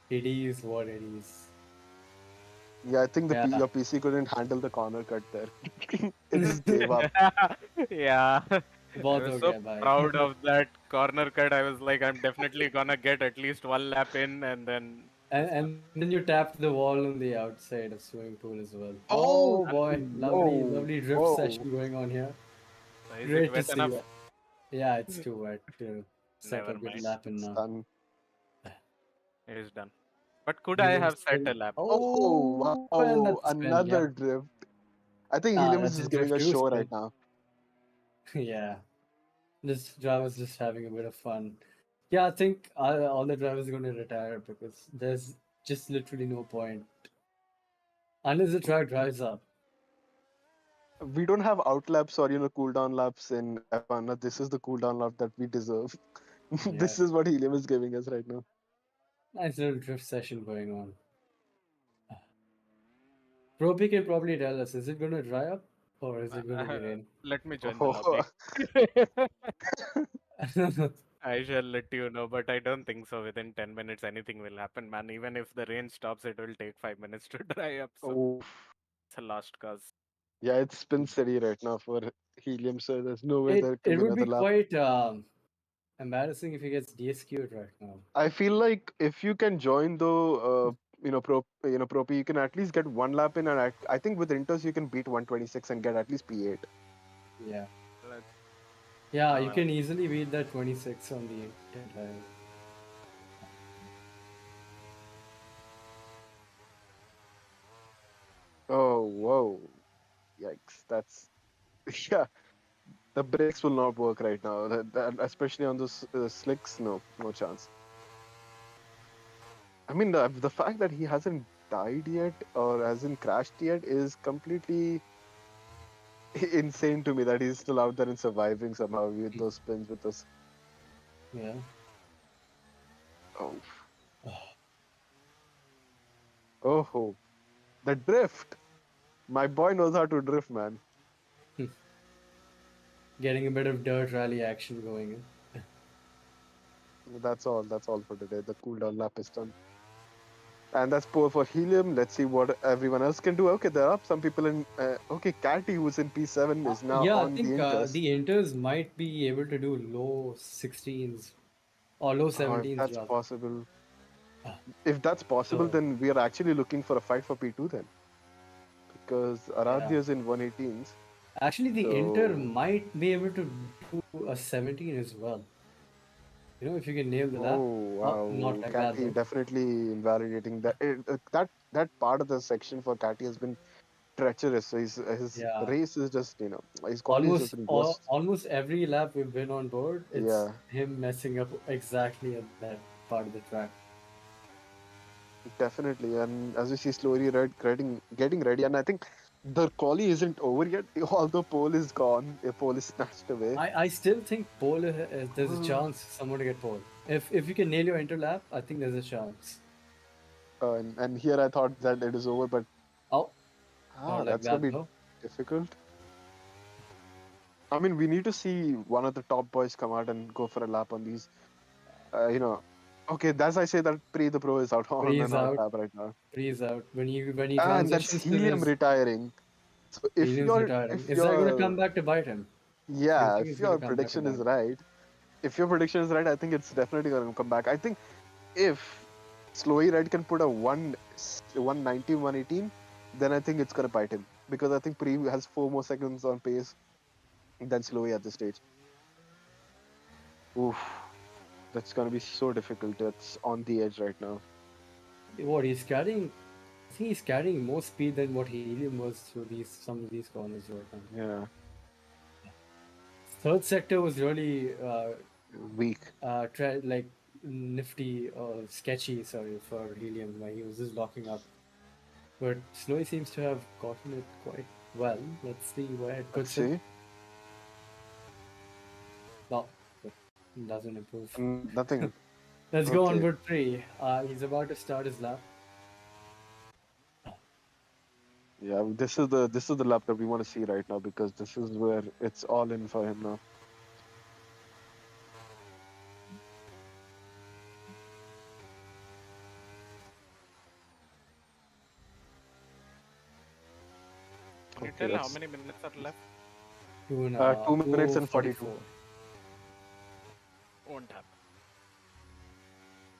it is what it is. Yeah, I think Yeah. your PC couldn't handle the corner cut there. It just gave up. Yeah. I बहुत was हो so गया भाई. proud of that corner cut. I was like, I'm definitely gonna get at least one lap in, and then And then you tapped the wall on the outside of swimming pool as well. Oh, Oh boy, whoa, lovely drift whoa. session going on here. is Great it to wet see enough? that. Yeah, it's too wet to set Never a good mind. lap in It's now. done. It is done. But could I have set a lap? Oh, and wow, that's a spin, yeah. another drift. I think Helium is That's just a giving drift a too, show spin. right now. Yeah, this driver's just having a bit of fun. Yeah, I think all the drivers are going to retire because there's just literally no point unless the track dries up. We don't have out laps or cooldown laps in F1. This is the cooldown lap that we deserve. Yeah. This is what Helium is giving us right now. Nice little drift session going on. Propi can probably tell us, is it going to dry up or is it going to be rain? Let me join the Oh, lobby. I shall let you know, but I don't think so. Within 10 minutes, anything will happen, man. Even if the rain stops, it will take 5 minutes to dry up. So oh. it's a lost cause. Yeah, it's been steady right now for Helium, so there's no way there can It be would be another lap. quite embarrassing if he gets DSQ'd right now. I feel like if you can join the Propi, you can at least get one lap in, and I think with Inters you can beat 126 and get at least P8. Yeah. Let's- Yeah, you can easily beat that 26 on the entire. Oh, whoa. Yikes. That's. Yeah. The brakes will not work right now. Especially on those slicks, no chance. I mean, the fact that he hasn't died yet or hasn't crashed yet is completely insane to me that he's still out there and surviving somehow with those spins with us. Yeah. Oh. Oh. The drift. My boy knows how to drift, man. Getting a bit of dirt rally action going in. That's all for today. The cooldown lap is done. And that's poor for Helium. Let's see what everyone else can do. Okay, there are some people in. Okay, Catty, who's in P7, is now Yeah, I on the think Inters. the Inters might be able to do low 16s or low If 17s that's rather. possible. Ah, If that's possible, So, then we are actually looking for a fight for P2 then. Because yeah. Aradhya is in 118s. Actually, the Inter So. might be able to do a 17 as well. You know, if you can nail the lap. Oh Oh, not wow, like that Catty though. definitely invalidating that. That part of the section for Catty has been treacherous. So his Yeah. race is just his quality has just been worst. Almost every lap we've been on board, it's Yeah, him messing up exactly at that part of the track. definitely. And as we see, slowly getting ready, and I think the quali isn't over yet. Although pole is gone, a pole is snatched away. I still think pole there's a chance someone to get pole. If you can nail your inter lap, I think there's a chance. And here I thought that it is over, but Oh, not like that's gonna that be though. difficult. I mean, we need to see one of the top boys come out and go for a lap on these. Uh, you know, okay, as I say that the Pro is out on Freeze another out, lap right now, freeze out. When he and that's transitions to Helium his retiring. So Helium's retiring. if Is that going to your come back to bite him? Do you yeah, think if it's going to your come back to prediction bite is him? right, I think it's definitely going to come back. I think if Slowy Red can put a 190, 118, then I think it's going to bite him because I think Pre has 4 more seconds on pace than Slowy at this stage. Oof, that's going to be so difficult. It's on the edge right now. What he's carrying? I think he's carrying more speed than what Helium was through some of these corners right now. Yeah, Third sector was really weak. like nifty or sketchy. Sorry for Helium, where he was just locking up. But Snowy seems to have gotten it quite well. Let's see where it Let's puts him. see. No, it doesn't improve. Nothing. Let's go on Okay. board 3. He's about to start his lap. Yeah, this is the lap that we want to see right now because this is where it's all in for him now. Can you Okay, tell how that's many minutes are left? 2 minutes and 42. Won't happen.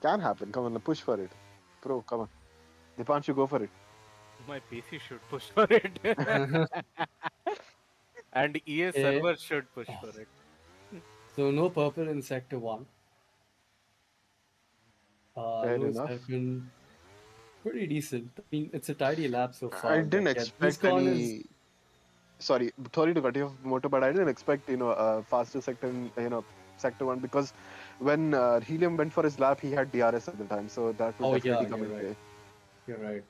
Can happen. Come on, push for it. Bro, come on. Dipanshu, go for it. My PC should push for it. And ES Okay. server should push for it. So no purple in sector 1. Fair Lows enough. have been pretty decent. I mean, it's a tidy lap so far. I didn't but yeah, these expect corners. any. Sorry to cut you off, Moto, but I didn't expect a faster sector in sector 1 because when Helium went for his lap, he had DRS at the time, so that would Oh definitely yeah, come you're in right. play. You're right.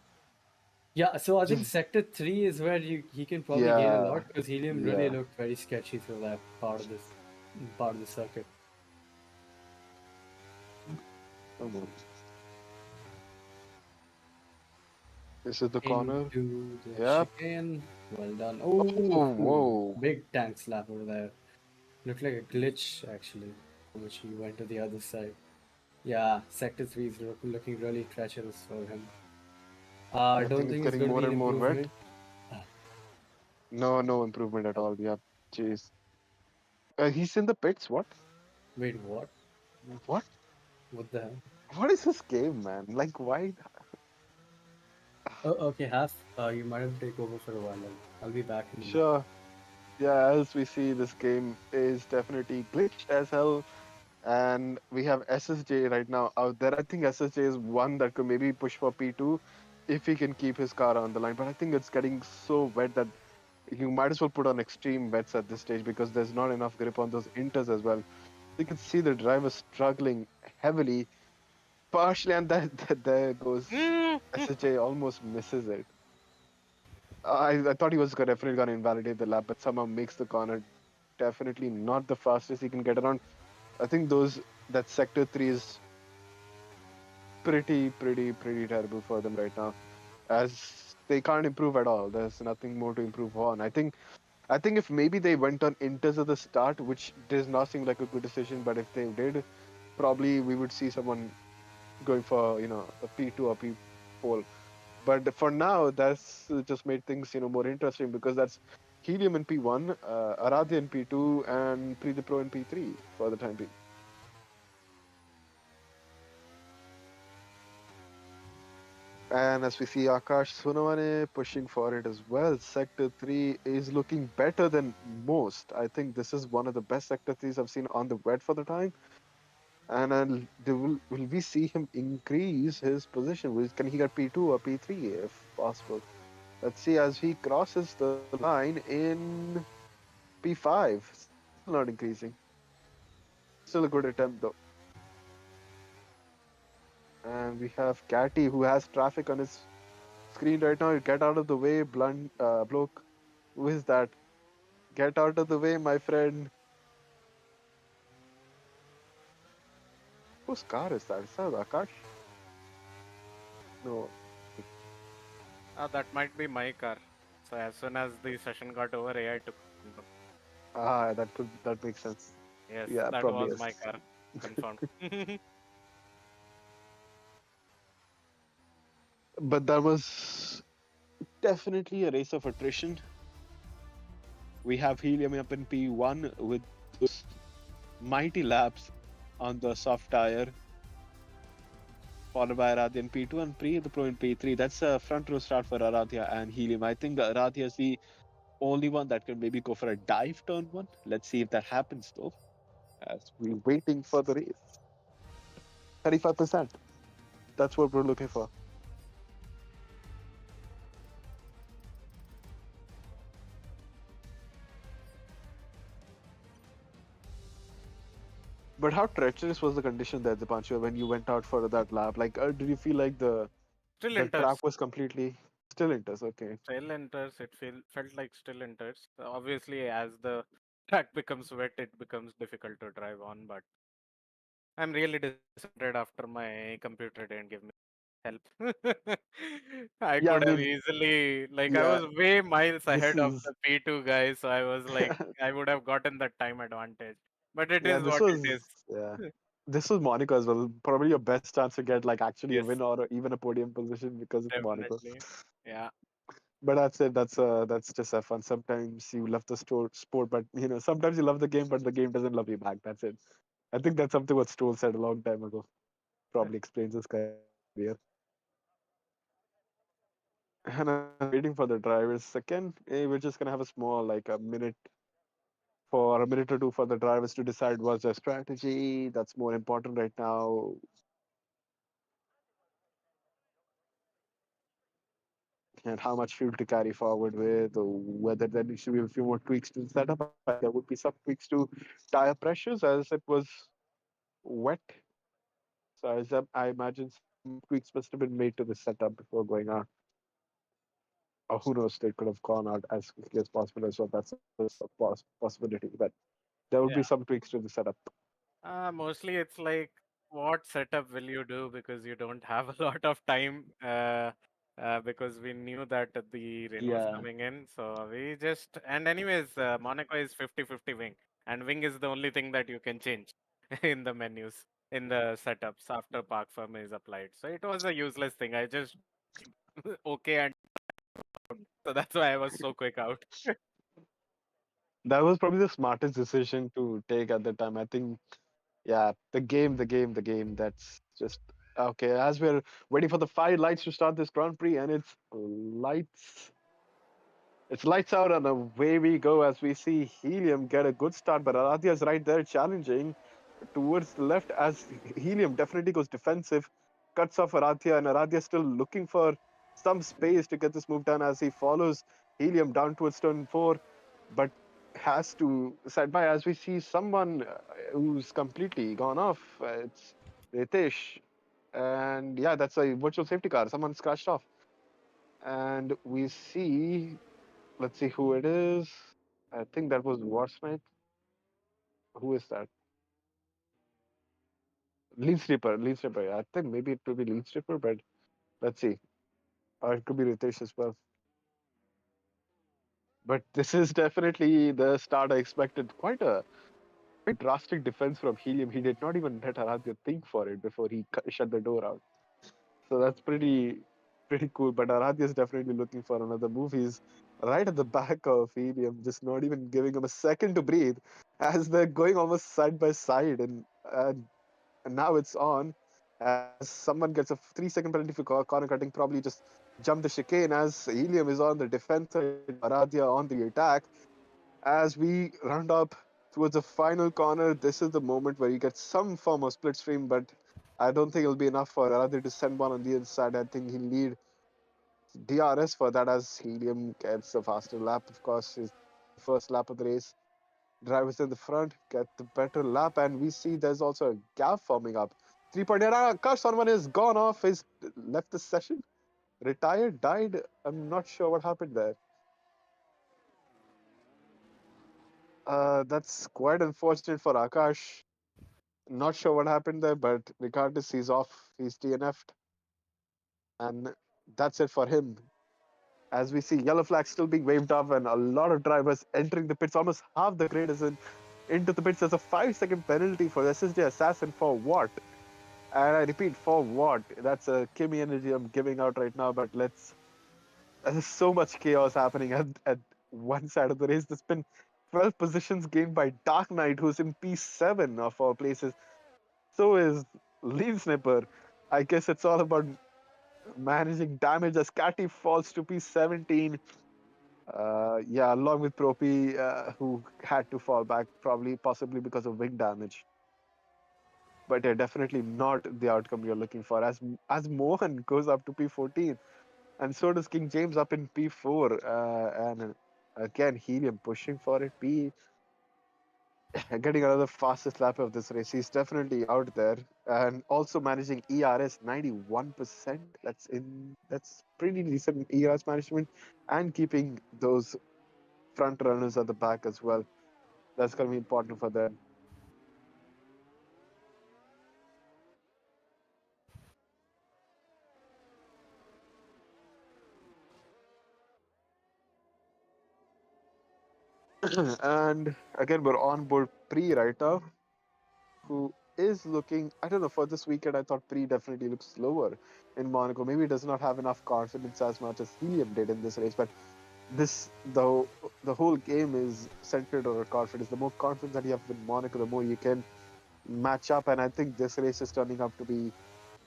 Yeah, so I think sector 3 is where he can probably gain a lot because Helium really Yeah. looked very sketchy through that part of the circuit. Come on. This is the corner. Into the Yep. chicane. Well done. Oh, Oh, whoa. big tank slap over there. Looked like a glitch actually, from which he went to the other side. Yeah, sector 3 is looking really treacherous for him. I don't think it's getting going to more be an and more wet. improvement. No improvement at all. Yeah, jeez. He's in the pits. What? Wait, what? What? What the hell? What is this game, man? Like, why? Oh, okay, Half. You might have to take over for a while. I'll be back in a minute. Sure. Yeah, as we see, this game is definitely glitched as hell. And we have SSJ right now out there. I think SSJ is one that could maybe push for P2 if he can keep his car on the line. But I think it's getting so wet that you might as well put on extreme wets at this stage because there's not enough grip on those inters as well. You can see the driver struggling heavily, partially, and there goes SHA, almost misses it. I thought he was definitely going to invalidate the lap, but somehow makes the corner. Definitely not the fastest he can get around. I think that sector 3 is pretty terrible for them right now, as they can't improve at all. There's nothing more to improve on. I think if maybe they went on inters at the start, which does not seem like a good decision, but if they did, probably we would see someone going for a P2 or poll. But for now, that's just made things more interesting because that's Helium in P1, Aradhya in P2, and Pre the Pro in P3 for the time being. And as we see Akash Sunavane pushing for it as well, Sector 3 is looking better than most. I think this is one of the best Sector 3s I've seen on the web for the time. And will we see him increase his position? Can he get P2 or P3 if possible? Let's see as he crosses the line in P5. Still not increasing. Still a good attempt though. And we have Catty who has traffic on his screen right now. Get out of the way, blunt bloke. Who is that? Get out of the way, my friend. Whose car is that? Is that Akash? No. That might be my car. So as soon as the session got over, AI took control. That makes sense. Yes, Yeah, that probably was is. my car. Confirmed. But that was definitely a race of attrition. We have Helium up in P1 with those mighty laps on the soft tire, followed by Aradhya in P2 and Pre the Pro in P3. That's a front row start for Aradhya and Helium. I think Aradhya is the only one that can maybe go for a dive turn one. Let's see if that happens though, as we're waiting for the race. 35%. That's what we're looking for. But how treacherous was the condition there, Dipanshu, when you went out for that lap? Like, did you feel like the Still track enters. was completely still enters? Okay. Still enters. Felt like still enters. Obviously, as the track becomes wet, it becomes difficult to drive on. But I'm really disappointed after my computer didn't give me help. I Yeah, I could have mean, easily, like, I yeah, was way miles this ahead of is the P2 guys, so I was like, I would have gotten that time advantage. But it yeah, is this what it was is. yeah. This was Monaco as well. Probably your best chance to get like actually a Yes, win or even a podium position because it's Monaco. definitely. Yeah. But that's it. That's just have fun. Sometimes you love the sport, but sometimes you love the game, but the game doesn't love you back. That's it. I think that's something what Stoll said a long time ago. Probably explains his career. And as we're waiting for the drivers second, we're just gonna have a small like a minute or two for the drivers to decide what's their strategy. That's more important right now. And how much fuel to carry forward with, or whether there needs to be a few more tweaks to the setup. I think there would be some tweaks to tire pressures as it was wet. So I imagine some tweaks must have been made to the setup before going out. Or who knows, they could have gone out as quickly as possible as well. That's a possibility. But there will be Yeah. some tweaks to the setup. Mostly it's like, what setup will you do because you don't have a lot of time. Because we knew that the rain was Yeah, coming in, so we just and anyways, Monaco is 50-50 wing, and wing is the only thing that you can change in the menus in the setups after park firm is applied. So it was a useless thing. I just okay, and so that's why I was so quick out. that was probably the smartest decision to take at the time. I think, yeah, the game. That's just okay. As we're waiting for the 5 lights to start this Grand Prix, and it's lights out, and away we go as we see Helium get a good start, but Aradhya is right there challenging towards the left as Helium definitely goes defensive, cuts off Aradhya, and Aradhya still looking for some space to get this move done as he follows Helium down towards turn 4, but has to side by as we see someone who's completely gone off. It's Ritesh, and yeah, that's a virtual safety car. Someone scratched off, and we see. Let's see who it is. I think that was Warsmith. Who is that? Lead Stripper. Lead Stripper. Yeah, I think maybe it could be Lead Stripper, but let's see. Or it could be Ritesh as well. But this is definitely the start I expected. Quite drastic defense from Helium. He did not even let Aradhya think for it before he shut the door out. So that's pretty. pretty cool. But Aradhya is definitely looking for another move. He's right at the back of Helium, just not even giving him a second to breathe, as they're going almost side by side. And now it's on, as someone gets a 3 second penalty for corner cutting, probably just jump the chicane, as Helium is on the defense side, Aradhya on the attack. As we round up towards the final corner, this is the moment where you get some form of split stream, but I don't think it'll be enough for Aradhya to send one on the inside. I think he'll need DRS for that, as Helium gets a faster lap. Of course, is the first lap of the race. Drivers in the front get the better lap, and we see there's also a gap forming up. 3.8. Akash Sarman has gone off. He's left the session, retired, died. I'm not sure what happened there. That's quite unfortunate for Akash. Not sure what happened there, but regardless, he's off. He's DNF'd, and that's it for him. As we see yellow flags still being waved off, and a lot of drivers entering the pits. Almost half the grid is into the pits. There's a 5 second penalty for SSJ Assassin for what? And I repeat, for what? That's a Kimmy energy I'm giving out right now, but there's so much chaos happening at one side of the race. There's been 12 positions gained by Dark Knight, who's in P7 of all places. So is Lean Snipper. I guess it's all about managing damage as Catty falls to P17. Yeah, along with Propi, who had to fall back, probably possibly because of wing damage. But yeah, definitely not the outcome you're looking for. As Mohan goes up to P14, and so does King James up in P4. And again, Helium pushing for it. Getting another fastest lap of this race. He's definitely out there, and also managing ERS 91%. That's pretty decent ERS management, and keeping those front runners at the back as well. That's gonna be important for them. And again, we're on board Pre right now, who is looking. I don't know, for this weekend, I thought Pre definitely looks slower in Monaco. Maybe he does not have enough confidence as much as Helium did in this race, but this the whole game is centered on confidence. The more confidence that you have in Monaco, the more you can match up. And I think this race is turning up to be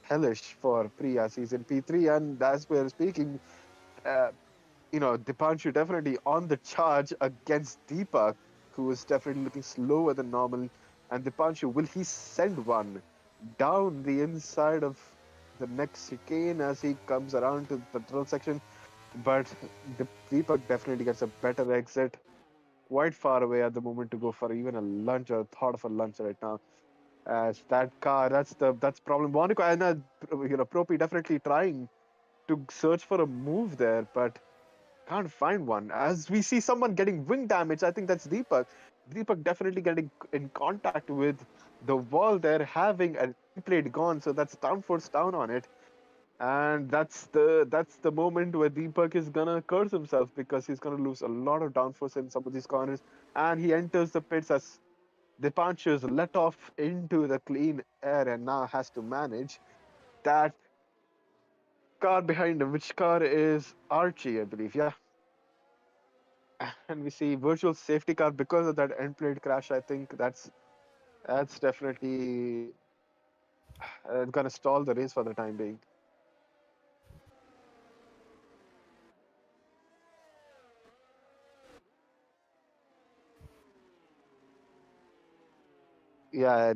hellish for Pri, as he's in P3. And as we're speaking, uh, Dipanshu definitely on the charge against Deepak, who is definitely looking slower than normal. And Dipanshu, will he send one down the inside of the next chicane as he comes around to the tunnel section? But Deepak definitely gets a better exit, quite far away at the moment to go for even a lunge or thought of a lunge right now. As that car, that's problem. Monaco and Propi definitely trying to search for a move there, but can't find one. As we see someone getting wing damage, I think that's Deepak. Deepak definitely getting in contact with the wall there, having a plate gone, so that's downforce down on it. And that's the moment where Deepak is gonna curse himself, because he's gonna lose a lot of downforce in some of these corners, and he enters the pits as Dipanshu is let off into the clean air and now has to manage that car behind him. Which car is Archie, I believe? Yeah. And we see virtual safety car because of that end plate crash. I think that's definitely gonna stall the race for the time being. Yeah,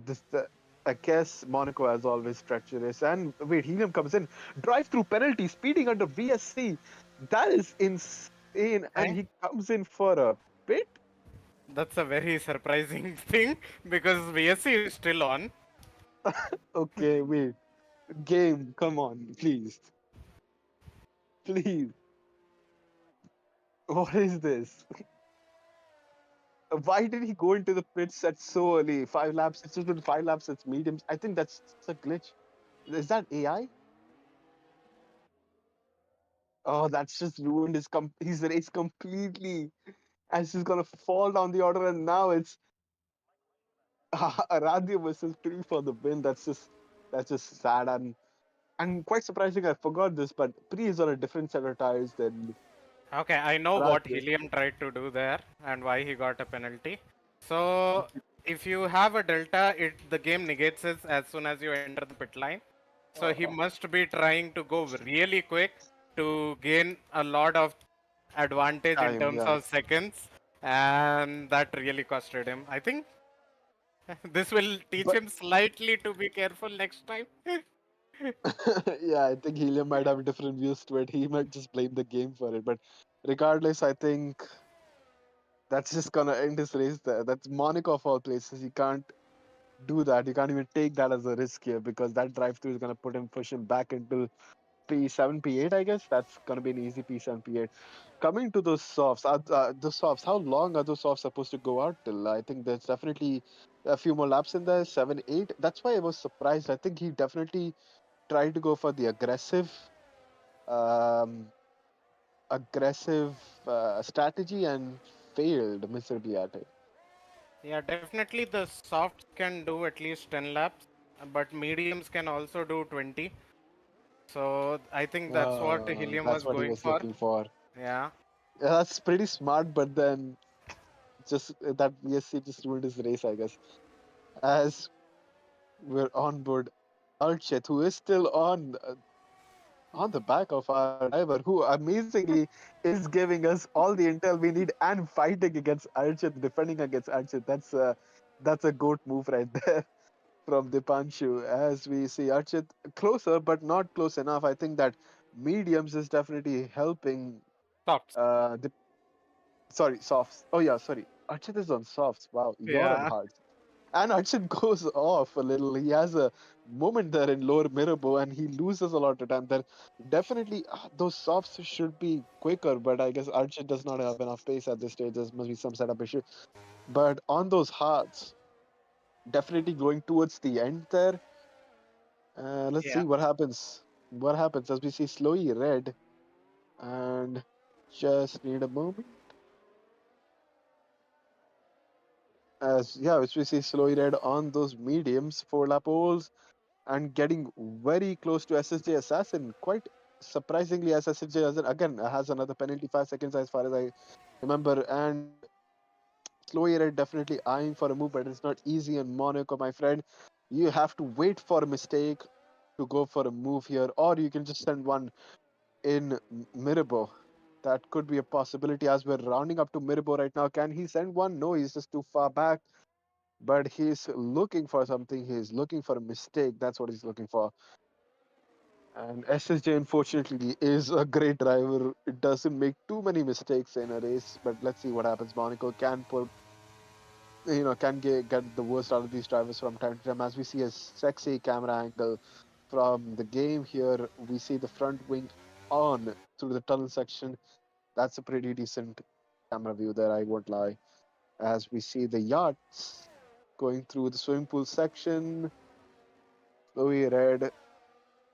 I guess Monaco as always treacherous. And wait, Helium comes in, drive through penalty, speeding under VSC. That is insane, and he comes in for a pit. That's a very surprising thing because VSC is still on. Okay, wait, game, come on, please, please. What is this? Why did he go into the pits at so early? 5 laps. It's just been 5 laps. It's mediums. I think that's a glitch. Is that AI? Oh, that's just ruined his race completely. And she's gonna fall down the order, and now it's Aradhya versus Tree for the win. That's just sad. And And quite surprising, I forgot this, but Pri is on a different set of tires than Okay, I know what Raj. Helium tried to do there and why he got a penalty. So if you have a delta, the game negates it as soon as you enter the pit line. So he must be trying to go really quick to gain a lot of advantage in Time, terms yeah. of seconds, and that really costed him. I think this will teach But him slightly to be careful next time. yeah, I think Helium might have different views to it. He might just blame the game for it. But regardless, I think that's just gonna end his race there. That's Monaco of all places. You can't do that. You can't even take that as a risk here because that drive through is gonna push him back into P7, P8, I guess. That's gonna be an easy P7, P8. Coming to those softs, how long are those softs supposed to go out till? I think there's definitely a few more laps in there, 7, 8. That's why I was surprised. I think he definitely tried to go for the um, aggressive strategy and failed miserably at it. Yeah, definitely the softs can do at least 10 laps, but mediums can also do 20. So I think that's what Helium That's was what he going was for. looking for. Yeah. Yeah, that's pretty smart, but then just that VSC just ruined his race, I guess. As we're on board Archet, who is still on the back of our driver, who amazingly is giving us all the intel we need and fighting against Archet, defending against Archet. That's a goat move right there from Dipanshu. As we see Archit closer, but not close enough. I think that mediums is definitely helping. Softs. The Sorry, softs. Oh yeah, sorry. Archit is on softs. Wow, you're on Yeah. hards. And Archit goes off a little. He has a moment there in lower Mirabo, and he loses a lot of time there. Definitely, those softs should be quicker, but I guess Archit does not have enough pace at this stage. There must be some setup issue. But on those hards, definitely going towards the end there. Let's Yeah. see what happens. What happens as we see Slowy red, and just need a moment. As yeah, as we see Slowy red on those mediums, 4 lap holes, and getting very close to SSJ Assassin. Quite surprisingly, as SSJ again has another penalty, 5 seconds as far as I remember, and Slowy red definitely eyeing for a move, but it's not easy in Monaco, my friend. You have to wait for a mistake to go for a move here, or you can just send one in Mirabo. That could be a possibility as we're rounding up to Mirabo right now. Can he send one? No, he's just too far back. But he's looking for something. He's looking for a mistake. That's what he's looking for. And SSJ, unfortunately, is a great driver. It doesn't make too many mistakes in a race. But let's see what happens. Monaco can put, can get the worst out of these drivers from time to time. As we see a sexy camera angle from the game here, we see the front wing on through the tunnel section. That's a pretty decent camera view there, I won't lie. As we see the yachts going through the swimming pool section, Chloe Red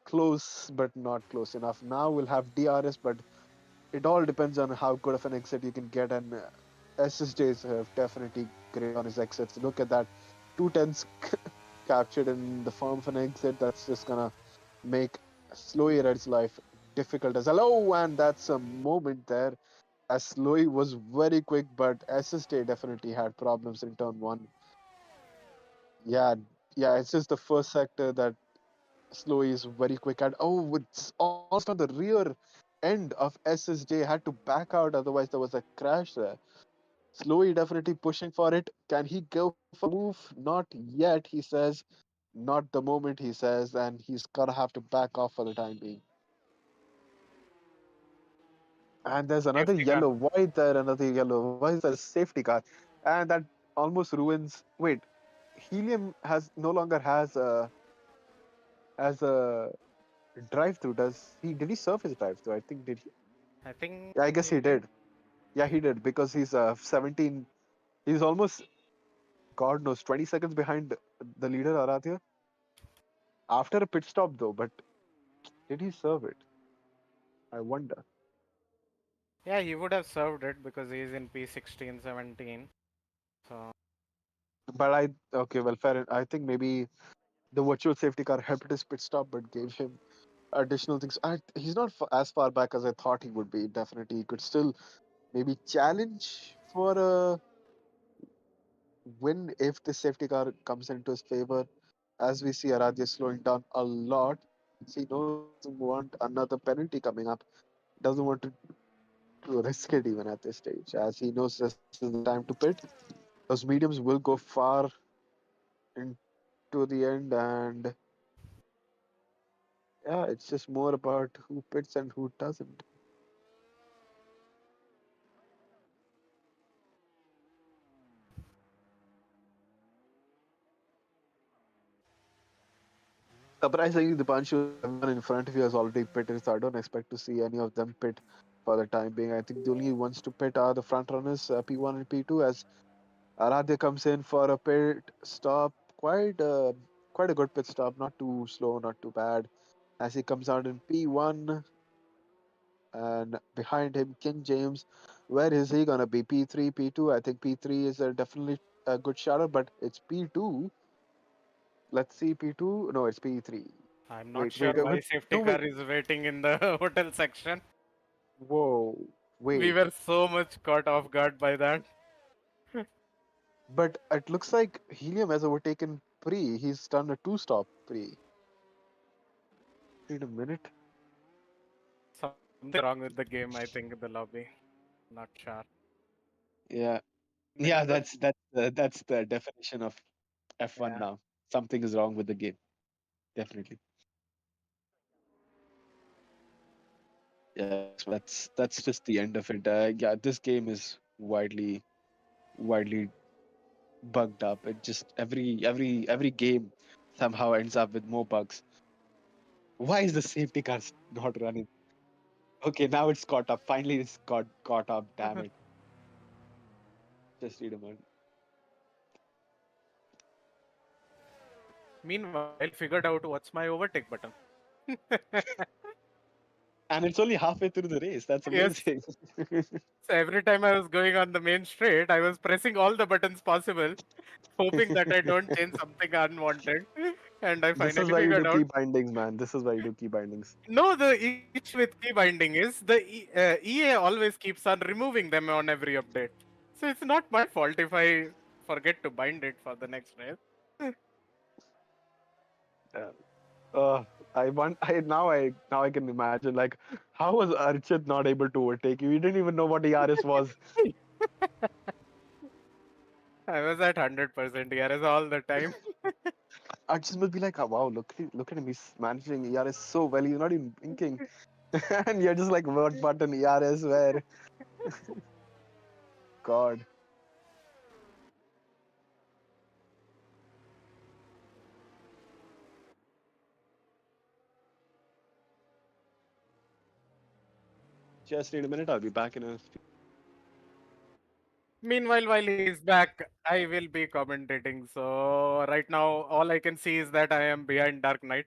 close but not close enough. Now we'll have DRS, but it all depends on how good of an exit you can get. And SSJs have definitely great on his exits. Look at that, 2 tenths captured in the form of an exit. That's just gonna make Slowy Red's life difficult as hello, and that's a moment there as Slowy was very quick, but SSJ definitely had problems in turn one. Yeah, yeah, it's just the first sector that Slowy is very quick at. Oh, it's almost on the rear end of SSJ, had to back out, otherwise there was a crash there. Slowy definitely pushing for it. Can he go for a move? Not yet, he says. Not the moment, he says, and he's gonna have to back off for the time being. And there's another Safety car. yellow. Why is there another yellow? Why is there a safety car? And that almost ruins. Wait, Helium has no longer has a drive through. Does he? Did he serve his drive through? I think did he? I think Yeah, I guess he he did. did. Yeah, he did because he's 17. He's almost God knows 20 seconds behind the leader Arathya after a pit stop though. But did he serve it? I wonder. Yeah, he would have served it because he's in P16, 17. So But okay, well, fair. I think maybe the virtual safety car helped his pit stop, but gave him additional things. He's not as far back as I thought he would be. Definitely, he could still maybe challenge for a win if the safety car comes into his favor. As we see Aradhya slowing down a lot, he knows he doesn't want another penalty coming up. Doesn't want to risk it even at this stage, as he knows this is the time to pit. Those mediums will go far into the end, and yeah, it's just more about who pits and who doesn't. Surprisingly, the Panchos, everyone in front of you has already pitted, so I don't expect to see any of them pit for the time being. I think the only ones to pit are the front runners, P1 and P2, as Aradhya comes in for a pit stop. Quite a good pit stop, not too slow, not too bad. As he comes out in P1, and behind him, King James. Where is he gonna be? P3, P2? I think P3 is definitely a good shouter, but it's P2. Let's see, P2. No, it's P3. I'm not Wait, sure wait, why wait. safety No, car wait. is waiting in the hotel section. Whoa, We wait. were so much caught off guard by that. But it looks like Helium has overtaken Pre. He's done a two-stop Pre. Wait a minute. Something wrong with the game, I think, in the lobby. Not sure. Yeah, yeah. Because, That's the definition of F1 yeah. now. Something is wrong with the game. Definitely. Yeah, so that's just the end of it. Yeah, this game is widely bugged up. It just every game somehow ends up with more bugs. Why is the safety car not running? Okay, now it's caught up. Finally, it's got caught up. Damn it! Just read a minute. Meanwhile, figured out what's my overtake button. And it's only halfway through the race. That's Yes. amazing. So every time I was going on the main straight, I was pressing all the buttons possible, hoping that I don't change something unwanted. And I This is finally why you figured do out. key bindings, man. This is why you do key bindings. No, the issue with key binding is the EA always keeps on removing them on every update. So it's not my fault if I forget to bind it for the next race. Yeah. I want. I can imagine. Like, how was Archit not able to overtake you? You didn't even know what ERS was. I was at 100% ERS all the time. Archit must be like, oh, wow, look at him. He's managing ERS so well. He's not even blinking, and you're just like, what button ERS where? God. Just need a minute. I'll be back in a few. Meanwhile, while he's back, I will be commentating. So right now, all I can see is that I am behind Dark Knight.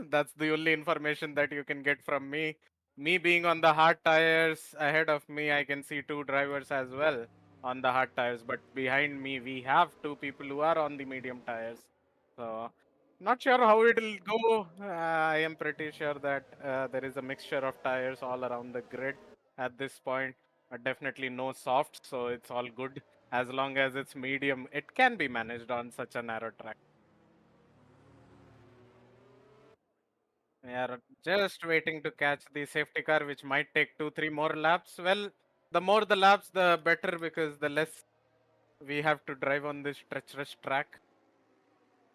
That's the only information that you can get from me. Me being on the hard tires ahead of me, I can see two drivers as well on the hard tires. But behind me, we have two people who are on the medium tires. So not sure how it'll go. I am pretty sure that there is a mixture of tires all around the grid at this point. Definitely no soft, so it's all good. As long as it's medium, it can be managed on such a narrow track. We are just waiting to catch the safety car, which might take 2-3 more laps. Well, the more the laps, the better, because the less we have to drive on this treacherous track.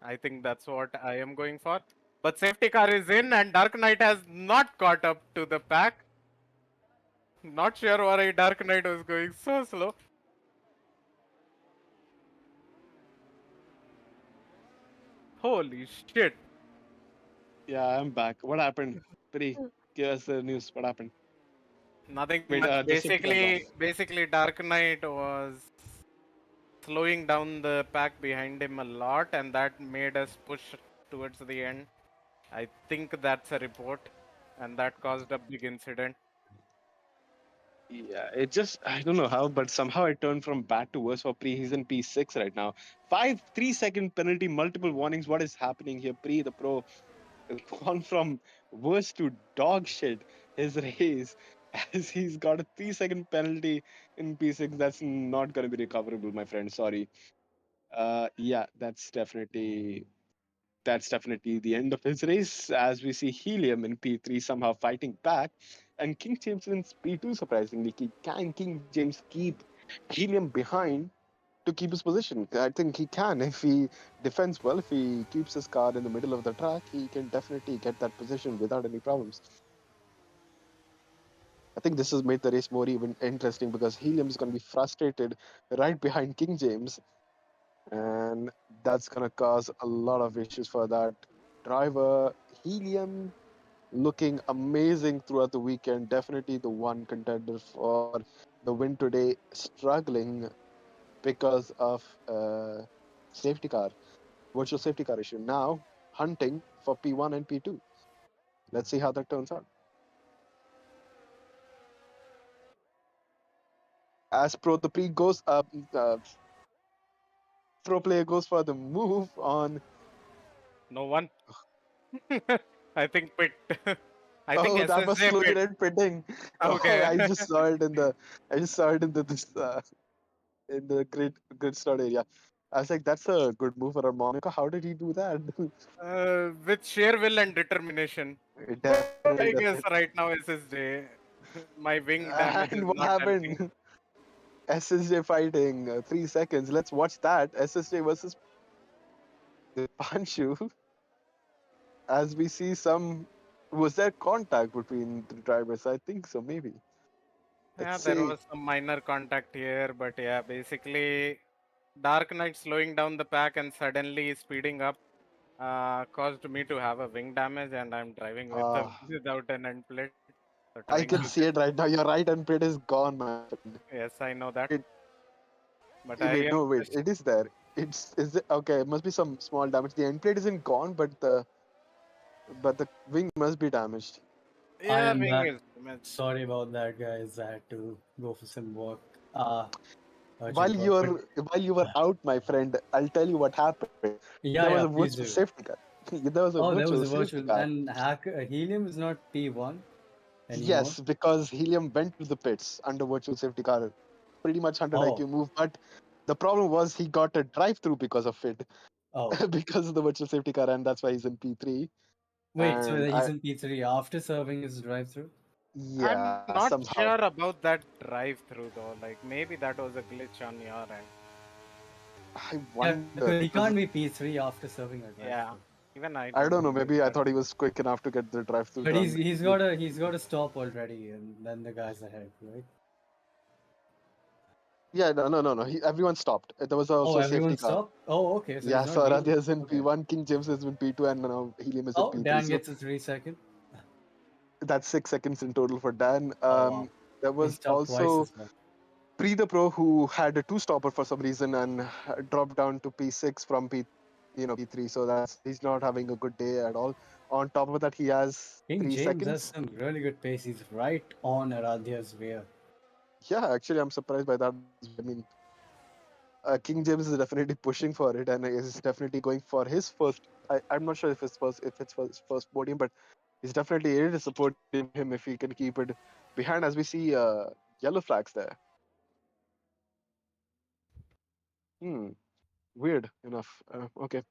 I think that's what I am going for. But safety car is in, and Dark Knight has not caught up to the pack. Not sure why Dark Knight was going so slow. Holy shit. Yeah, I'm back. What happened? Pretty. Give us the news. What happened? Nothing Wait, much. the safety car lost. Basically, Dark Knight was slowing down the pack behind him a lot, and that made us push towards the end. I think that's a report, and that caused a big incident. Yeah, it just I don't know how, but somehow it turned from bad to worse for Pre. He's in P6 right now. 3 second penalty, multiple warnings. What is happening here? Pre the pro gone from worst to dog shit his race as he's got a 3-second penalty in P6 that's not going to be recoverable, my friend. Sorry. Yeah, that's definitely the end of his race as we see Helium in P3 somehow fighting back. And King James in P2, surprisingly. Can King James keep Helium behind to keep his position? I think he can. If he defends well, if he keeps his car in the middle of the track, he can definitely get that position without any problems. I think this has made the race more even interesting because Helium is going to be frustrated right behind King James, and that's going to cause a lot of issues for that driver. Helium looking amazing throughout the weekend, definitely the one contender for the win today, struggling because of safety car, virtual safety car issue. Now hunting for P1 and P2. Let's see how that turns out. As pro the pre goes up, pro player goes for the move on. No one. I think pit. I think Oh, that was SSJ slowly pit. red pitting. Oh, Okay. I just saw it in the, I just saw it in the this in the grid start area. I was like, that's a good move for Monaco. How did he do that? With sheer will and determination. But I Definitely, guess definitely. right now SSJ, my wing damage is And what not helping. happened? SSJ fighting 3 seconds. Let's watch that. SSJ versus the Panshu. As we see some, was there contact between the drivers? I think so, maybe. Let's Yeah, there see. was some minor contact here, but yeah, basically Dark Knight slowing down the pack and suddenly speeding up caused me to have a wing damage, and I'm driving with Uh, without an end plate. So I trying can to see it right now. Your right hand plate is gone, my friend. yes, I know that, It, but I wait, am no, wait. just It is there. Is it okay? It must be some small damage. The end plate isn't gone, but the wing must be damaged. I yeah, am wing back. is damaged. Sorry about that, guys. I had to go for some work. While Urgent work. But you were out, my friend, I'll tell you what happened. There yeah, was yeah, a please virtual do. safety car. There was a Oh, there was virtual a safety virtual car. and Helium is not P1 anymore. Yes, because Helium went to the pits under virtual safety car, pretty much 100 Oh, IQ move. But the problem was he got a drive-through because of it, oh. because of the virtual safety car, and that's why he's in P3. Wait, so And he's in P3 after serving his drive-through? I'm yeah, not somehow sure about that drive through though. Like maybe that was a glitch on your end. I Yeah, wonder because he because can't be P3 after serving a Yeah, drive-through. even I I don't don't know. believe Maybe I that. thought he was quick enough to get the drive-through But done. he's got a stop already, and then the guy's ahead, right? Yeah, no. Everyone stopped. There was Oh, also a everyone safety car. stopped? Oh, okay, so Yeah, it's not so Helium. Aradhya is in Okay. P1, King James is in P2, and now Helium is in Oh, P3. Dan So gets a 3 second. that's 6 seconds in total for Dan. Oh, wow. There He was stopped twice also as well. Pre the Pro who had a two-stopper for some reason and dropped down to P6 from P3. So that's he's not having a good day at all. On top of that, he has King three James has seconds. some really good pace. He's right on Aradhya's rear. Yeah, actually, I'm surprised by that. I mean, King James is definitely pushing for it and is definitely going for his first. I'm not sure if it's his first podium, but he's definitely it is a podium for him if he can keep it behind as we see yellow flags there. Hmm, weird enough. Okay.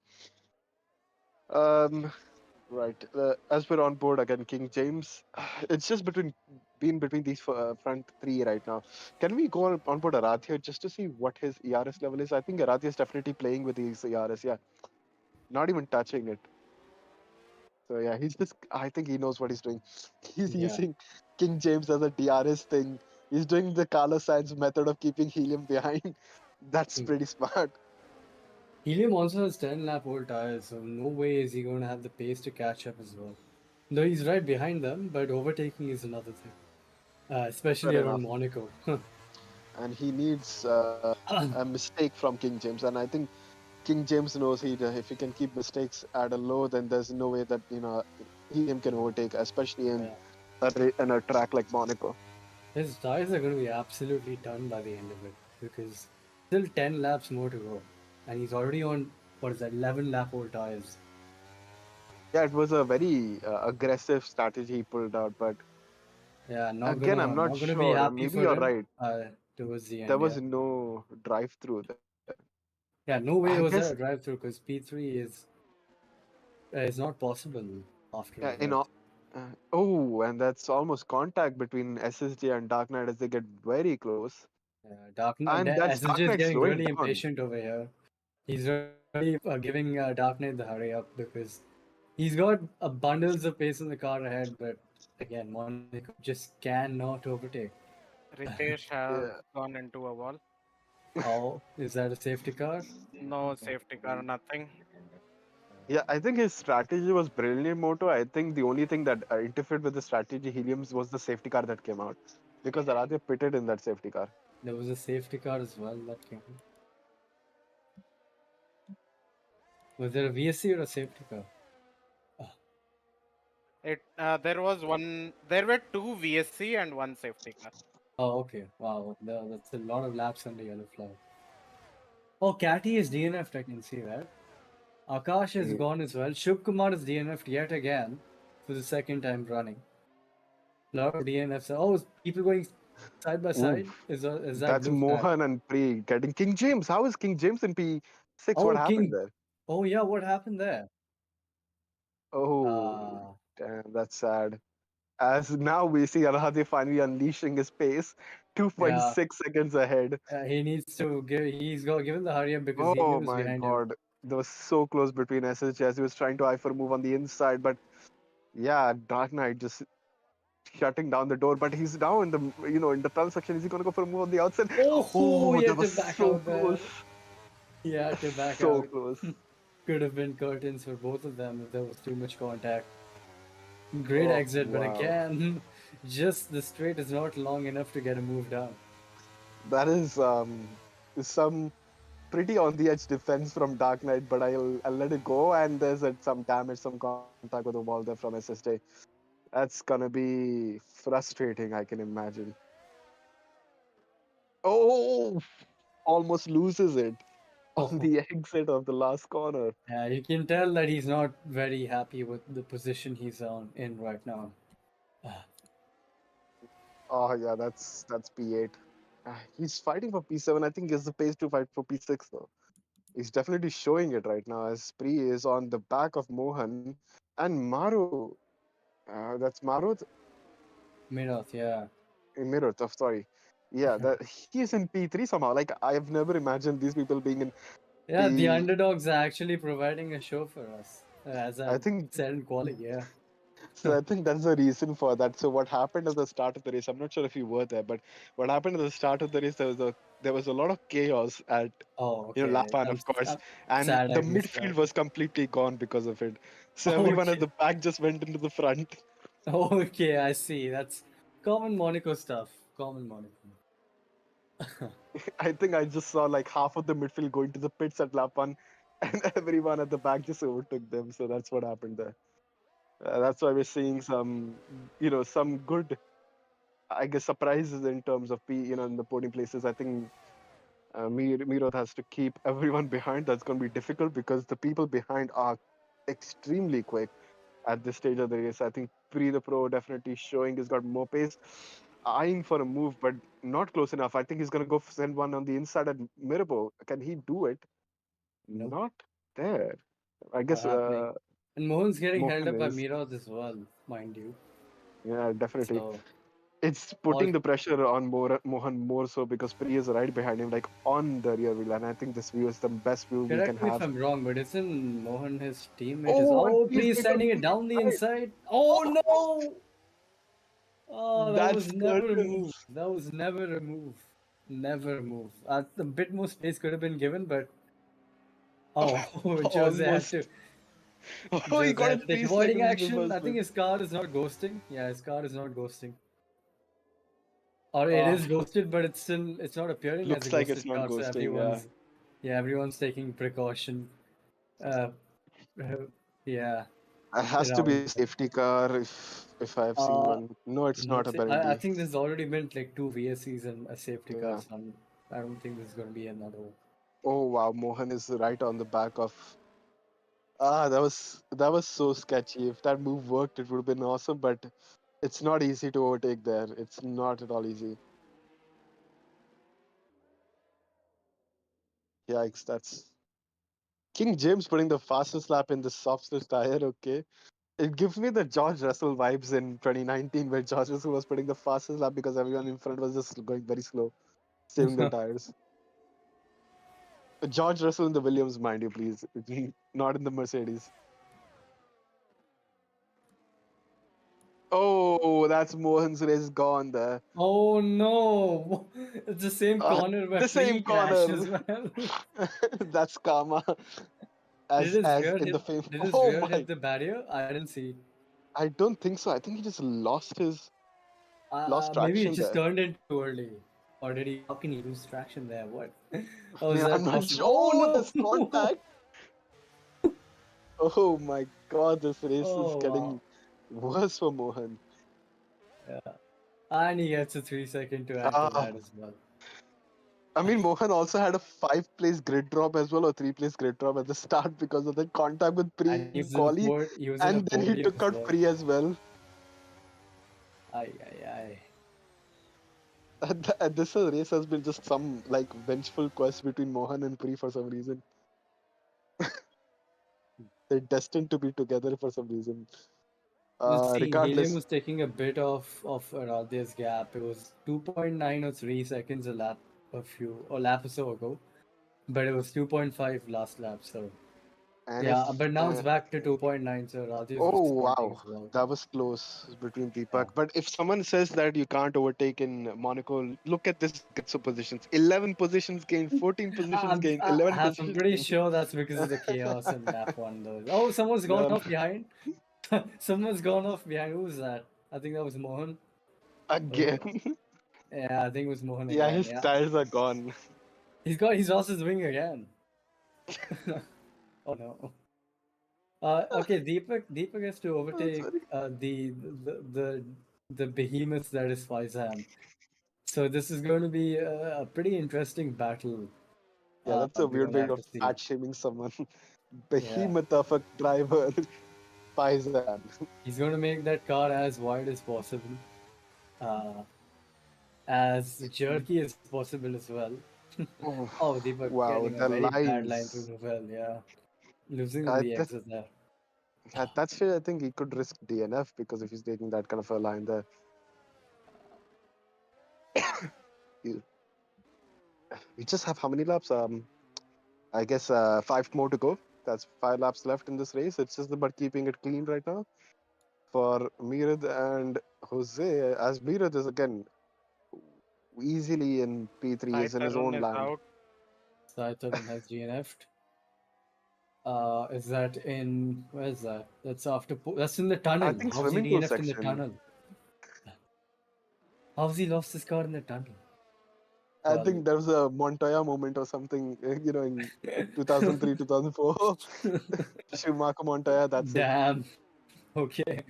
Um, right. As we're on board again, King James, it's just between these front three right now. Can we go on board Aradhya just to see what his ERS level is? I think Aradhya is definitely playing with his ERS. Yeah, not even touching it. So yeah, he's just. I think he knows what he's doing. He's Yeah. using King James as a DRS thing. He's doing the Carlos Sainz method of keeping helium behind. That's Hmm. pretty smart. Helium also has 10 lap old tires, so no way is he going to have the pace to catch up as well. Though he's right behind them, but overtaking is another thing. Especially Fair around enough. Monaco. And he needs a mistake from King James, and I think King James knows if he can keep mistakes at a low, then there's no way that helium can overtake, especially in Yeah. in a track like Monaco. His tires are going to be absolutely done by the end of it because still 10 laps more to go. And he's already on, what is that, 11 lap old tires. Yeah, it was a very aggressive strategy he pulled out, but Yeah, again, I'm not not gonna be sure. happy Maybe for you're him right. towards the There end. was Yeah, no drive-through there. yeah. No way I was guess, that a drive-through because P3 is not possible after yeah, that. oh, and that's almost contact between SSJ and Dark Knight as they get very close. Yeah, Dark Knight, And that's SSJ Dark is Knight getting slowing really down. impatient over here. He's really giving Dark Knight the hurry up because he's got bundles of pace in the car ahead, but again, Monaco just cannot overtake. Ritesh has Yeah. gone into a wall. Oh, is that a safety car? No safety car, nothing. Yeah, I think his strategy was brilliant, Moto. I think the only thing that interfered with the strategy Helium's was the safety car that came out. Because Aradhya pitted in that safety car. There was a safety car as well that came. Was there a VSC or a safety car? There was one. There were two VSC and one safety car. Oh, okay. Wow, that's a lot of laps on the yellow flag. Oh, Catty is DNF'd, I can see that. Akash is Eh, gone as well. Shub Kumar is DNF'd yet again for the second time running. A lot of DNFs. Oh, people going side by Ooh, side? Is that that's blue flag? Mohan and Pri getting King James. How is King James in P6? What Oh, happened King. there? Oh, yeah, what happened there? Oh, Uh, damn, that's sad. As now we see Aradhya finally unleashing his pace, yeah, 2.6 seconds ahead. he needs to give. He's got given the hurry up because Oh Helium is my behind him. god. That was so close between SSJ as he was trying to eye for a move on the inside, but yeah, Dark Knight just shutting down the door, but he's now in the in the tunnel section. Is he gonna go for a move on the outside? Oh, Oh, he that had was to back so out there. close. He had to back So out. close. Could have been curtains for both of them if there was too much contact. Great Oh exit, but wow. again, just the straight is not long enough to get a move down. That is some pretty on the edge defense from Dark Knight, but I'll let it go. And there's some damage, some contact with the wall there from SSJ. That's gonna be frustrating, I can imagine. Oh, almost loses it on Oh, the exit of the last corner. yeah, you can tell that he's not very happy with the position he's in right now. Ah, Oh yeah, that's P8. He's fighting for P7. I think he has the pace to fight for P6 though. He's definitely showing it right now as Pri is on the back of Mohan and Maru. That's Maru Mirath, yeah. Mirut. Sorry. Yeah, that he's in P3 somehow. Like I've never imagined these people being in Yeah, the P. underdogs are actually providing a show for us, as I I think said in quali, yeah. so. I think that's the reason for that. So what happened at the start of the race? I'm not sure if you were there, but what happened at the start of the race? There was a lot of chaos at Oh, Lap okay. one, of course, I'm and sad the I missed midfield that. was completely gone because of it. So everyone at Okay. the back just went into the front. Okay, I see. That's common Monaco stuff. Common Monaco. I think I just saw like half of the midfield going to the pits at lap one, and everyone at the back just overtook them. So that's what happened there. That's why we're seeing some good, I guess, surprises in terms of in the podium places. I think Mirot has to keep everyone behind. That's going to be difficult because the people behind are extremely quick at this stage of the race. I think the Pro definitely showing he's got more pace, eyeing for a move, but not close enough. I think he's going to go send one on the inside at Mirabo. Can he do it? Nope, Not there. I not guess happening. And Mohan's getting held Mohan up by is. Mirath as well, mind you. Yeah, definitely. So, It's all putting the pressure on Mohan more so because Pri is right behind him, like on the rear wheel. And I think this view is the best view we can correct me if have. I'm wrong, but isn't Mohan his teammate? Is Oh, and oh, Pri is please going down sending it the down the inside. inside. Oh Oh, no! Oh, that was that's never a move. curtains. That was never a move. Never a move. A bit more space could have been given, but oh, Jose had to. Almost. Oh, he Jose got had it to take 3 avoiding seconds in the action. first I think spin. his car is not ghosting. Yeah, his car is not ghosting. Or it Oh, is ghosted, but it's not appearing as a looks like it's ghosted not car. So ghosting. Yeah, everyone's taking precaution. Uh, yeah, it has to be around. a safety car if I've seen Uh, one. No, it's not Nothing. I apparently. think there's already been like two VSCs and a safety car. Yeah. So I don't think there's going to be another one. Oh wow, Mohan is right on the back of That was so sketchy. If that move worked, it would have been awesome. But it's not easy to overtake there. It's not at all easy. Yikes! That's King James putting the fastest lap in the soft switch tire. Okay, it gives me the George Russell vibes in 2019, where George Russell was putting the fastest lap because everyone in front was just going very slow, saving their tires. George Russell in the Williams, mind you, please, not in the Mercedes. Oh, that's Mohan's race gone there. Oh no! It's the same Uh, corner where the same pre-crash as corner. well. That's karma, Did his as rear in the hit? fame. Did his Oh rear my! hit the barrier? I didn't see. I don't think so. I think he just lost Maybe it traction just there. turned in too early. Or did he? How can he lose traction there? What? I How is mean, I'm that not possible? sure. Oh Oh, no! this contact! Oh my God, this race is Oh wow! getting worse for Mohan. Yeah, and he gets a 3 second to add to Ah, that as well. I mean, Mohan also had a 5 place grid drop as well, or 3 place grid drop at the start because of the contact with Pre And in he was in a quali, he was in a and then he podium took as out well. Pre as well. Aye. And this race has been just some like vengeful quest between Mohan and Pre for some reason. They're destined to be together for some reason. Let's see. Helium Regardless, was taking a bit of Aradhya's gap. It was 2.9 or 3 seconds a lap a lap or so ago, but it was 2.5 last lap. So and yeah, if but now it's back to 2.9. So Aradhya is oh responding wow, as well. that was close between Yeah. Deepak. But if someone says that you can't overtake in Monaco, look at this gets of positions: 11 positions gained, 14 positions gained, 11 I'm positions pretty gained. sure that's because of the chaos in lap one, though. Oh, someone's gone No, off behind. Someone's gone off behind. Who was that? I think that was Mohan. again. Yeah, I think it was Mohan Yeah, again. his Yeah, tires are gone. he's lost his wing again. Oh no. Okay, Deepak has to I'm overtake sorry. the behemoth that is Faizan. So this is going to be a pretty interesting battle. Yeah, that's a We're weird going to way have of to see. fat shaming someone. Yeah, Behemoth of a driver, Faizan. he's going to make that car as wide as possible, uh, as jerky as possible as well. Oh, Oh, Deepak wow, getting a the very bad line through lines. Novel. Yeah, losing on I the th- exit there. at that stage, I think he could risk DNF because if he's taking that kind of a line there, you, we just have how many laps? I guess 5 more to go. That's 5 laps left in this race. It's just about keeping it clean right now for Mirad and Jose. As Mirad is again easily in P3, Sai is in his Tarun own is land. out. Sai Tarun has DNF'd. Is that in where is that? That's that's in the tunnel. I think How's he swimming pool DNF'd in the section. tunnel? How's he lost his car in the tunnel? I Well, think there was a Montoya moment or something, in 2003, 2004. Schumacher Montoya, that's it. damn. Okay.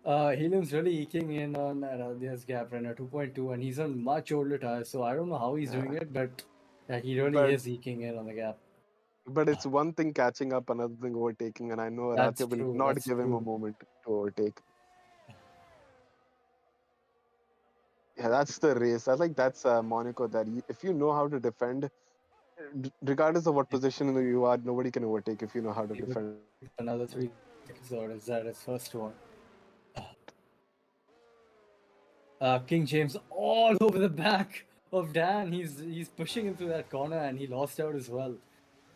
Helium's really eking in on Aradhya's gap runner 2.2, and he's on much older tires, so I don't know how he's doing Yeah. it, but yeah, he really But is eking in on the gap. but it's one thing catching up, another thing overtaking, and I know That's Arathya will true. not That's give him a true. moment to overtake. Yeah, that's the race. I think that's Monaco. That if you know how to defend, regardless of what position you are, nobody can overtake if you know how to He would defend. another 3 seconds, or is that his first one? King James all over the back of Dan. He's pushing him through that corner, and he lost out as well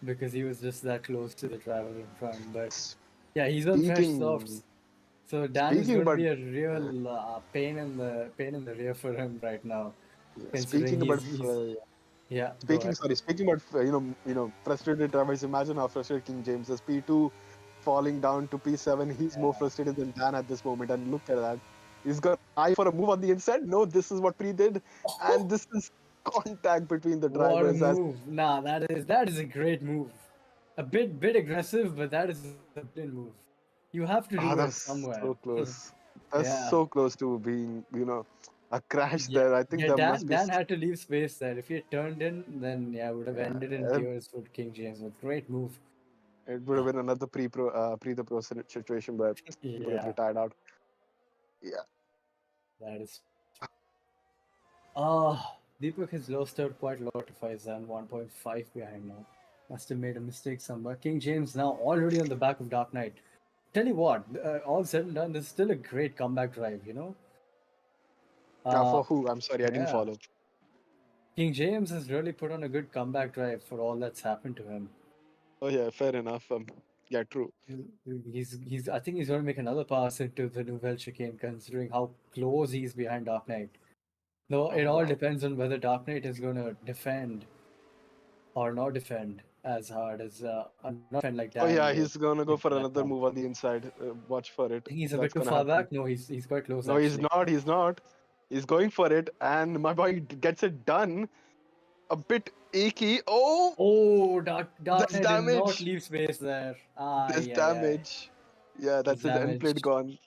because he was just that close to the driver in front. But yeah, he's on fresh softs. Speaking, So Dan is speaking, going to but be a real pain in the rear for him right now, considering speaking about he's yeah. Go speaking, ahead. sorry, speaking about frustrated drivers. Imagine how frustrated King James is. P2 falling down to P7. He's more frustrated than Dan at this moment. And look at that. He's got an eye for a move on the inside. No, this is what Pre did, and this is contact between the What a drivers. As move! Nah, that is a great move. A bit aggressive, but that is a brilliant move. You have to do it that's somewhere. so close. That's Yeah. so close to being, a crash Yeah, there. I think yeah. there must be. Dan had to leave space there. If he had turned in, then yeah, would have ended in Uh, tears for King James. But great move. It would have been another pre-the-pro situation, but he would have Yeah, retired out. Yeah. that is. Deepak has lost out quite a lot to Faizan, 1.5 behind now. Must have made a mistake somewhere. King James now already on the back of Dark Knight. Tell you what, all said and done, this is still a great comeback drive, you know? For who? I'm sorry, I didn't Yeah. follow. King James has really put on a good comeback drive for all that's happened to him. Oh yeah, fair enough. Yeah, true. He's I think he's going to make another pass into the Nouvelle Chicane, considering how close he's behind Dark Knight. Though it Oh, all wow. depends on whether Dark Knight is going to defend or not defend as hard as not defend like Oh Dan yeah, would he's gonna go into for that another one. move on the inside. Watch for it. I think he's a That's bit too gonna far happen. back. No, he's quite close No, he's actually. not. He's not. He's going for it, and my boy gets it done. A bit achy. Oh, Oh, Dark there's Knight did not damage. leave space there. There's Yeah. damage. Yeah, There's that's his end plate damage. gone.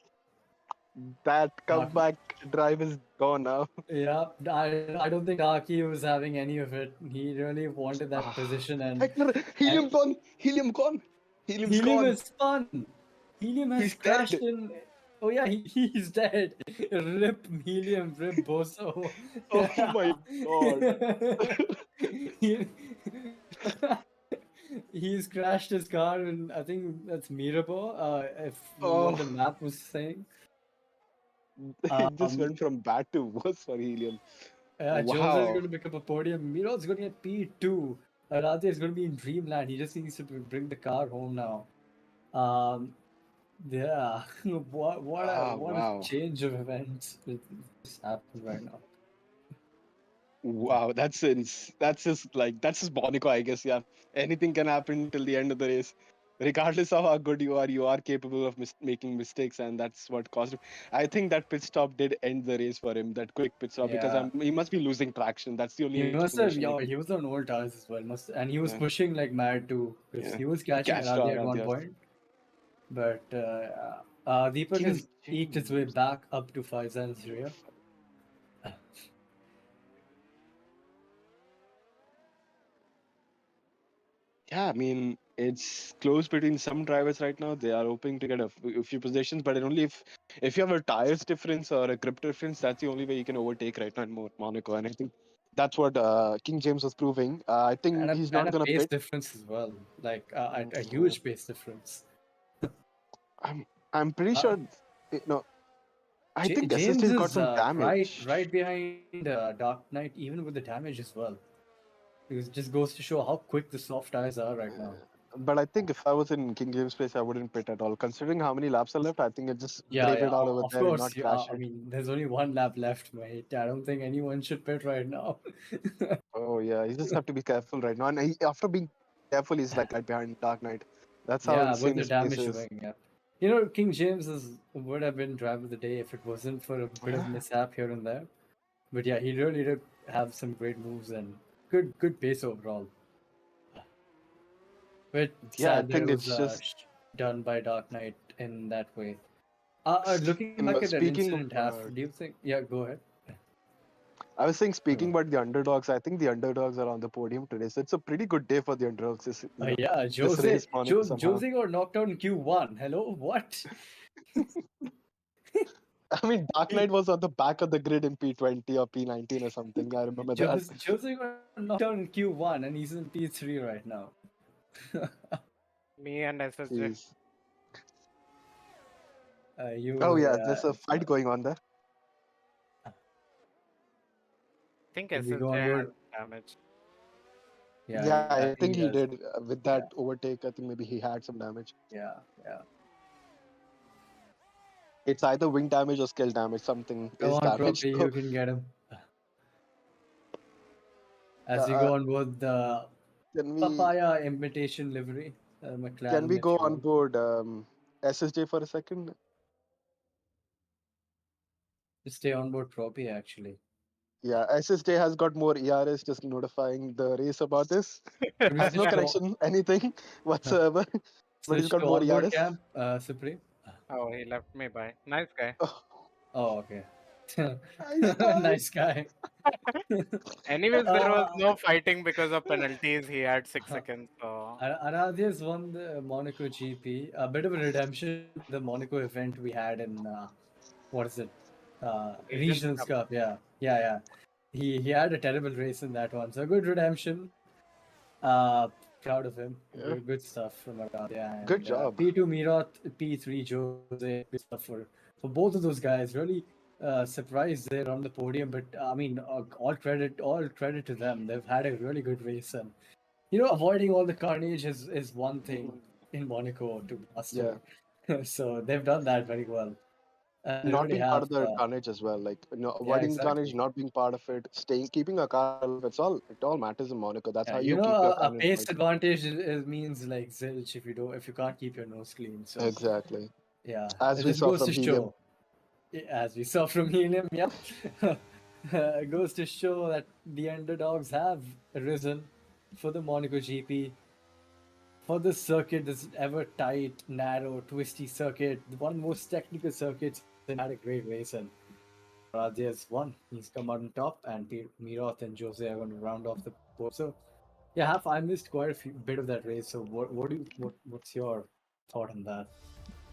That Dark, comeback drive is gone now. yeah, I don't think Aki was having any of it. He really wanted that Ah, position, and Hector, helium gone. Helium gone. Helium's Helium gone. is spun. Helium has He's dead. crashed in. Oh yeah, he's dead. Rip Helium, rip Boso. Oh my god. He- he's crashed his car, and I think that's Mirabeau. If what the Oh, map was saying. it just Um, went from bad to worse for helium. Jose is Wow. going to pick up a podium. Miro's going to get P2. Aradhya is going to be in Dreamland. He just needs to bring the car home now. Yeah, what a Wow. change of events just happened right now. Wow, that's just Monaco, I guess. Yeah, anything can happen till the end of the race. Regardless of how good you are capable of making mistakes, and that's what caused him. I think that pit stop did end the race for him. That quick pit stop, because Yeah, he must be losing traction. That's the only he must have. explanation I Yeah, can. he was on old tires as well. And he was Yeah, pushing like mad too, because yeah. he was He catching catched Aradhya at one Radhya. point. But Deepak King has eked his way James. back up to Faizan's rear. Yeah, I mean, it's close between some drivers right now. They are hoping to get a few positions, but only if you have a tires difference or a grip difference, that's the only way you can overtake right now in Monaco. And I think that's what King James was proving. I And think a, he's and not a gonna pace pit. difference as well, like a Yeah. huge pace difference. I'm pretty Uh, sure. I think James SSJ's got is some right damage. behind Dark Knight, even with the damage as well. It just goes to show how quick the soft tires are right now. But I think if I was in King James' place, I wouldn't pit at all. Considering how many laps are left, I think it just Yeah, brave yeah, it out over of there and course. not Yeah, crash I it. mean, there's only one lap left, mate. I don't think anyone should pit right now. Oh yeah, you just have to be careful right now. And after being careful, he's like right behind Dark Knight. That's how Yeah, with insane the his pace damage is. doing, yeah. You know, King James would have been driver of the day if it wasn't for a bit of Yeah, mishap here and there. But yeah, he really did have some great moves and good pace overall. But yeah. I sad that it think was it's just. done by Dark Knight in that way. Looking back at that Speaking incident, half, do you think? Yeah, go ahead. I was saying, No, speaking about the underdogs, I think the underdogs are on the podium today. So it's a pretty good day for the underdogs. Yeah, This race, Monaco somehow. Jose got knocked out in Q1. Hello, what? I mean, Dark Knight was on the back of the grid in P20 or P19 or something. I remember that. Jose got knocked out in Q1 and he's in P3 right now. Me and SSJ. Jeez. Oh yeah, Yeah, there's a fight going on there. I think did we go SSJ has onward? damage. Yeah, I I think think he he does. did with that overtake. I think maybe he had some damage. Yeah. It's either wing damage or skill damage. Something Go is on, damaged. Propi, you can get him. As we go on board the Can we papaya imitation livery, McLaren, can we if go you on will. board SSJ for a second? Just stay on board Propi, actually. Yeah, SSJ has got more ERS just notifying the race about this. Should we Has no switch to, connection, anything whatsoever. But he's switch got to more onboard ERS. camp, Supreme? Oh, he left me by. Nice guy. Oh, Oh, okay. Nice guy. Anyways, there was Uh, no fighting because of penalties. He had 6 seconds. So Aradhya's won the Monaco GP. A bit of a redemption for the Monaco event we had in what is it? Regions Regionals Cup. Cup. Yeah. He had a terrible race in that one. So good redemption. Proud of him. Yeah. Good stuff from Aradhya. Good And job. P2 Mirat, P3 Jose. Good stuff for both of those guys. Really surprised they're on the podium, but I mean, all credit to them. They've had a really good race, and avoiding all the carnage is one thing in Monaco to master. So they've done that very well. And they Not really being part have. of the carnage as well, like Yeah, avoiding the carnage, exactly. not being part of it, keeping a car alive. It all matters in Monaco. That's Yeah, how you keep your a car in pace point. advantage means like zilch if you can't keep your nose clean. So Exactly, yeah, as we this saw goes from to Helium. show, as we saw from Helium, yeah, goes to show that the underdogs have risen for the Monaco GP. For this circuit, this ever tight, narrow, twisty circuit, one of the most technical circuits, and had a great race. And Radhya has won. He's come out on top, and Miroth and Jose are going to round off the board. So, yeah, I missed quite a bit of that race. So, what's your thought on that?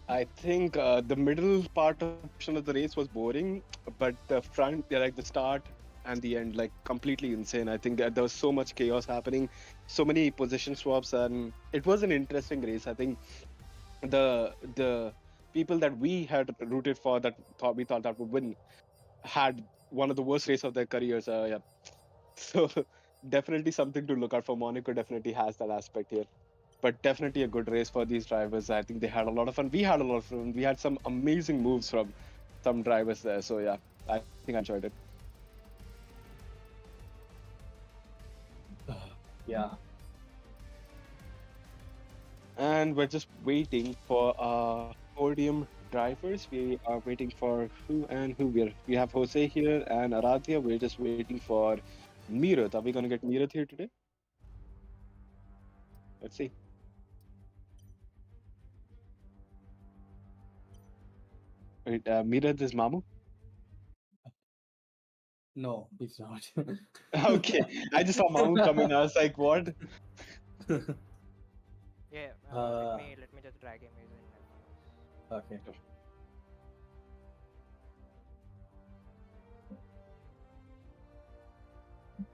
I think the middle part of the race was boring, but the front, like the start and the end, like completely insane. I think that there was so much chaos happening, so many position swaps, and it was an interesting race. I think the people that we had rooted for, that we thought that would win, had one of the worst race of their careers. Yeah, so definitely something to look out for. Monaco definitely has that aspect here, but definitely a good race for these drivers. I think they had a lot of fun. We had a lot of fun. We had some amazing moves from some drivers there. So yeah, I think I enjoyed it. Yeah. And we're just waiting for our podium drivers. We are waiting for who and who. We have Jose here and Aradhya. We're just waiting for Meerath. Are we gonna get Meerath here today? Let's see. Wait, Meerath is Mamu. No, he's not. Okay, I just saw Mamu coming. I was like, what? Yeah, let me just drag him. He's in. Okay.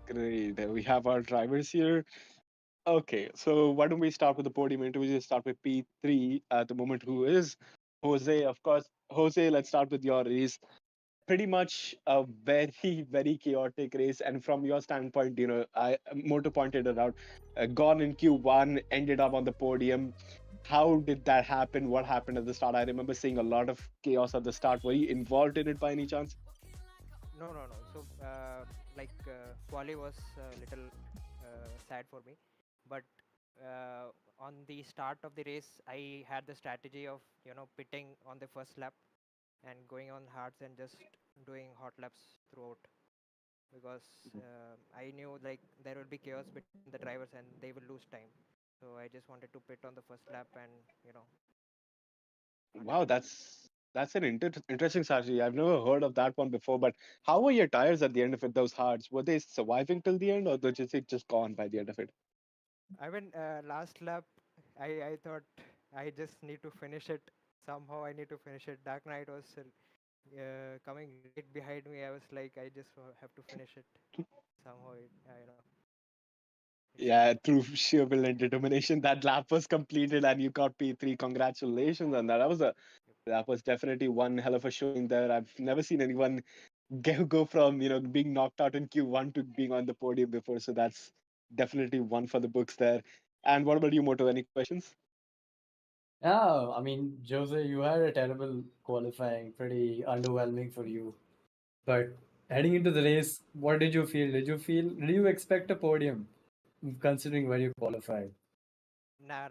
Great. We have our drivers here. Okay, so why don't we start with the podium interview? Just start with P3 at the moment, who is Jose. Of course, Jose, let's start with your race. Pretty much a very, very chaotic race. And from your standpoint, Moto pointed it out. Gone in Q1, ended up on the podium. How did that happen? What happened at the start? I remember seeing a lot of chaos at the start. Were you involved in it by any chance? No. So, quali was a little sad for me, but on the start of the race, I had the strategy of pitting on the first lap and going on hards and just doing hot laps throughout, because I knew like there will be chaos between the drivers and they will lose time. So I just wanted to pit on the first lap and Wow, that's an interesting strategy. I've never heard of that one before. But how were your tires at the end of it? Those hards, were they surviving till the end, or were just gone by the end of it? I mean, last lap, I thought I just need to finish it. Somehow I need to finish it. Dark Knight was coming right behind me. I was like, I just have to finish it. Somehow, it Yeah, through sheer will and determination, that lap was completed and you got P3. Congratulations on that. That was definitely one hell of a showing there. I've never seen anyone go from being knocked out in Q1 to being on the podium before. So that's definitely one for the books there. And what about you, Moto? Any questions? Yeah, I mean, Jose, you had a terrible qualifying, pretty underwhelming for you. But heading into the race, what did you feel? Did you expect a podium, considering where you qualified? no.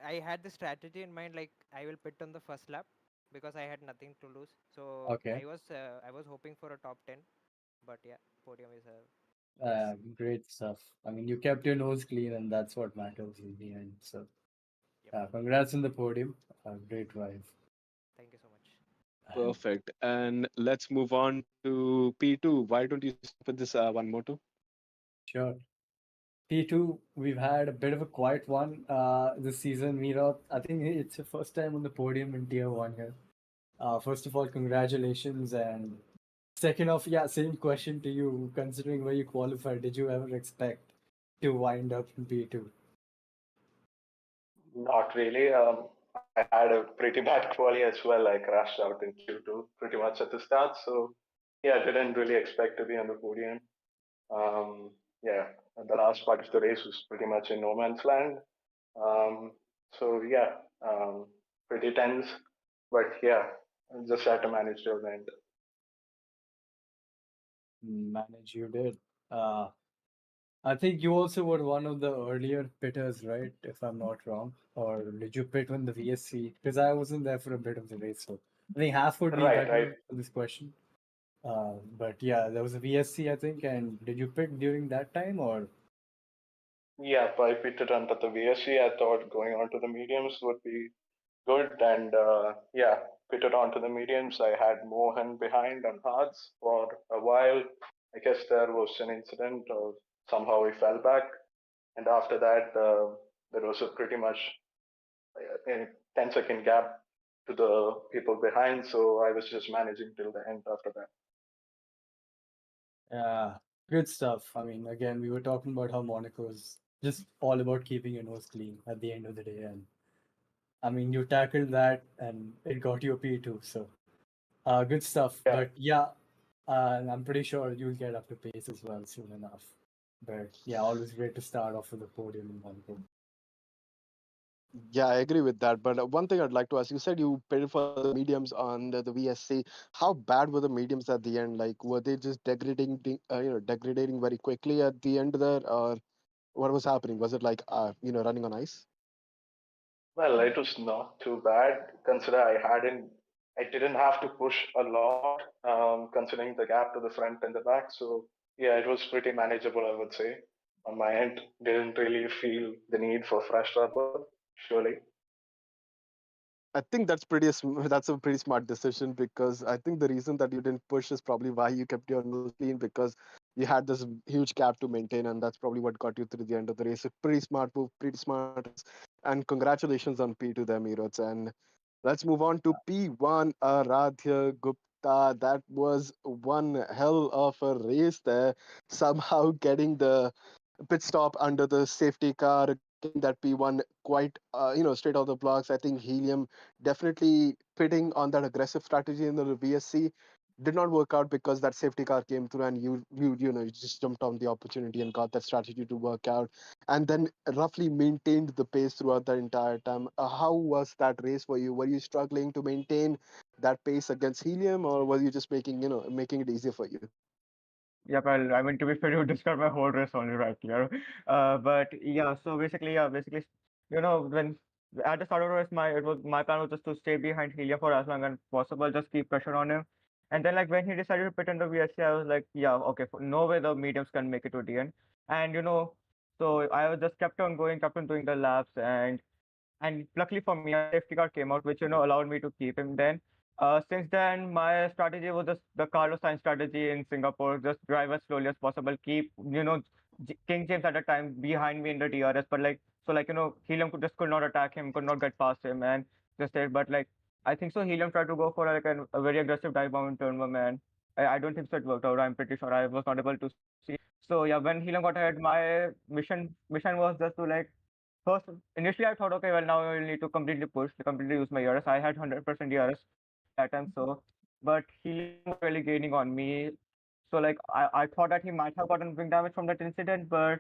I had the strategy in mind. Like I will pit on the first lap because I had nothing to lose. So Okay. I was hoping for a top 10, but yeah, podium is a plus. Great stuff. I mean, you kept your nose clean, and that's what matters in the end. So, Yep. congrats on the podium. Great drive. Thank you so much. Perfect. And let's move on to P2. Why don't you start with this one more too? Sure. P2, we've had a bit of a quiet one this season, Mira. I think it's your first time on the podium in Tier 1 here. First of all, congratulations. And second off, yeah, same question to you. Considering where you qualified, did you ever expect to wind up in P2? Not really. I had a pretty bad quali as well. I crashed out in Q2 pretty much at the start. So, yeah, I didn't really expect to be on the podium. Yeah, the last part of the race was pretty much in no man's land. Um, so, yeah, pretty tense. But yeah, just had to manage till the end. Manage you did. Uh, I think you also were one of the earlier pitters, right? If I'm not wrong. Or did you pit when the VSC? Because I wasn't there for a bit of the race. So I think half would be Right, right. better for this question. But yeah, there was a VSC, I think. And did you pit during that time or? Yeah, I pitted onto the VSC. I thought going on to the mediums would be good. And yeah, pitted onto the mediums. I had Mohan behind on hards for a while. I guess there was an incident or somehow he fell back. And after that, there was a pretty much a 10-second gap to the people behind. So I was just managing till the end after that. Yeah, good stuff. I mean, again, we were talking about how Monaco is just all about keeping your nose clean at the end of the day. And I mean, you tackled that and it got you a P2. So good stuff. Yeah. But yeah, I'm pretty sure you'll get up to pace as well soon enough. But yeah, always great to start off with the podium in Monaco. Yeah, I agree with that. But one thing I'd like to ask, you said you paid for the mediums on the VSC. How bad were the mediums at the end? Like, were they just degrading very quickly at the end there, or what was happening? Was it like, running on ice? Well, it was not too bad. Consider I didn't have to push a lot, considering the gap to the front and the back. So yeah, it was pretty manageable, I would say. On my end, didn't really feel the need for fresh rubber. Surely, I think that's a pretty smart decision because I think the reason that you didn't push is probably why you kept your nose clean because you had this huge gap to maintain, and that's probably what got you through the end of the race. A pretty smart move, pretty smart race, and congratulations on P to them, Erots. And let's move on to P1, Aradhya Gupta. That was one hell of a race there. Somehow getting the pit stop under the safety car, getting that P1 quite, straight off the blocks. I think Helium definitely pitting on that aggressive strategy in the VSC did not work out because that safety car came through and you just jumped on the opportunity and got that strategy to work out and then roughly maintained the pace throughout the entire time. How was that race for you? Were you struggling to maintain that pace against Helium, or were you just making it easier for you? Yep, I mean, to be fair, you described my whole race only right here. But yeah, so basically, when at the start of the race, my plan was just to stay behind Helia for as long as possible, just keep pressure on him. And then like when he decided to pit in the VSC, I was like, yeah, okay, no way the mediums can make it to the end. And so I was just kept on doing the laps, and luckily for me, a safety car came out, which allowed me to keep him. Then, since then, my strategy was just the Carlos Sainz strategy in Singapore: just drive as slowly as possible, keep King James at the time behind me in the DRS, but Helium could not attack him, could not get past him, and just it. But like I think so, Helium tried to go for like a very aggressive dive bomb in turn one, and I don't think so it worked out. I'm pretty sure I was not able to see. So yeah, when Helium got ahead, my mission was just to like first, initially I thought, okay, well now I will need to completely use my ERS. I had 100% ERS that time, so but he was really gaining on me. So like I thought that he might have gotten wing damage from that incident, but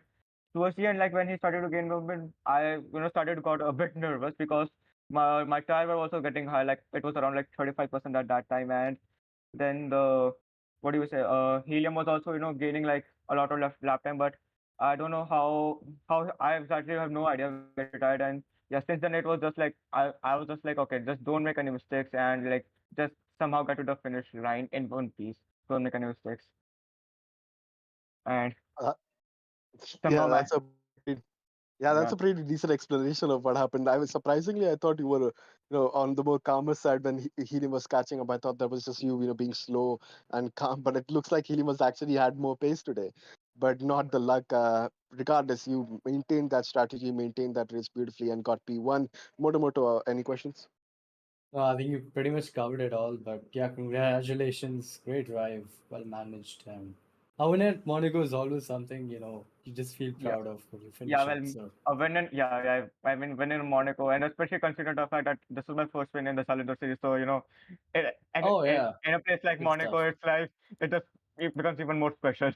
towards the end, like when he started to gain movement, I started to got a bit nervous because my tire was also getting high. Like it was around like 35% at that time, and then the what do you say? Helium was also gaining like a lot of lap time, but I don't know how I exactly have no idea when he retired. And yeah, since then it was just like I was just like, okay, just don't make any mistakes and like just somehow get to the finish line in one piece. Don't make any mistakes. And Uh, somehow yeah, my that's a Yeah, that's Yeah. a pretty decent explanation of what happened. I was surprisingly, I thought you were, on the more calmer side when Helium was catching up. I thought that was just you, being slow and calm. But it looks like Helium was actually had more pace today, but not the luck. Regardless, you maintained that strategy, maintained that race beautifully, and got P1. Moto, any questions? I think you pretty much covered it all, but yeah, congratulations. Great drive. Well managed. And a win at Monaco is always something, you just feel Yeah. proud of when you Yeah, finish it. well, So, a win in I mean win in Monaco, and especially considering the fact that this was my first win in the Challenger Series. So and oh, yeah, in a place like good Monaco, stuff. it's like it becomes even more special.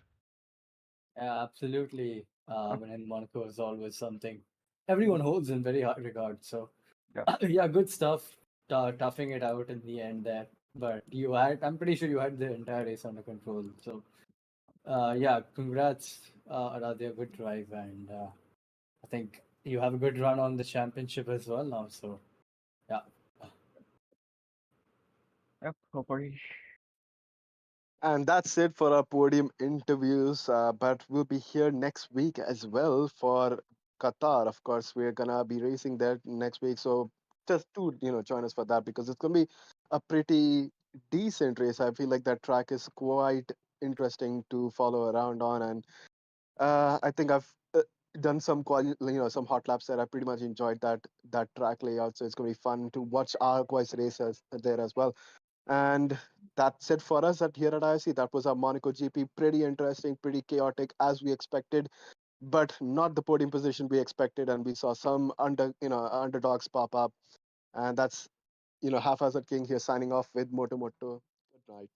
Yeah, absolutely. When in Monaco is always something everyone holds in very high regard. So, Yeah. yeah, good stuff. Toughing it out in the end there. But I'm pretty sure you had the entire race under control. So, yeah, congrats, Aradhya. Good drive. And I think you have a good run on the championship as well now. So, yeah. Yep, hopefully. And that's it for our podium interviews. But we'll be here next week as well for Qatar. Of course, we're gonna be racing there next week. So just to join us for that because it's gonna be a pretty decent race. I feel like that track is quite interesting to follow around on, and I think I've done some hot laps there. I pretty much enjoyed that track layout. So it's gonna be fun to watch our quiz racers there as well. And that's it for us here at IRC. That was our Monaco GP. Pretty interesting, pretty chaotic as we expected, but not the podium position we expected. And we saw some underdogs pop up. And that's Haphazardking here signing off with Moto. Good night.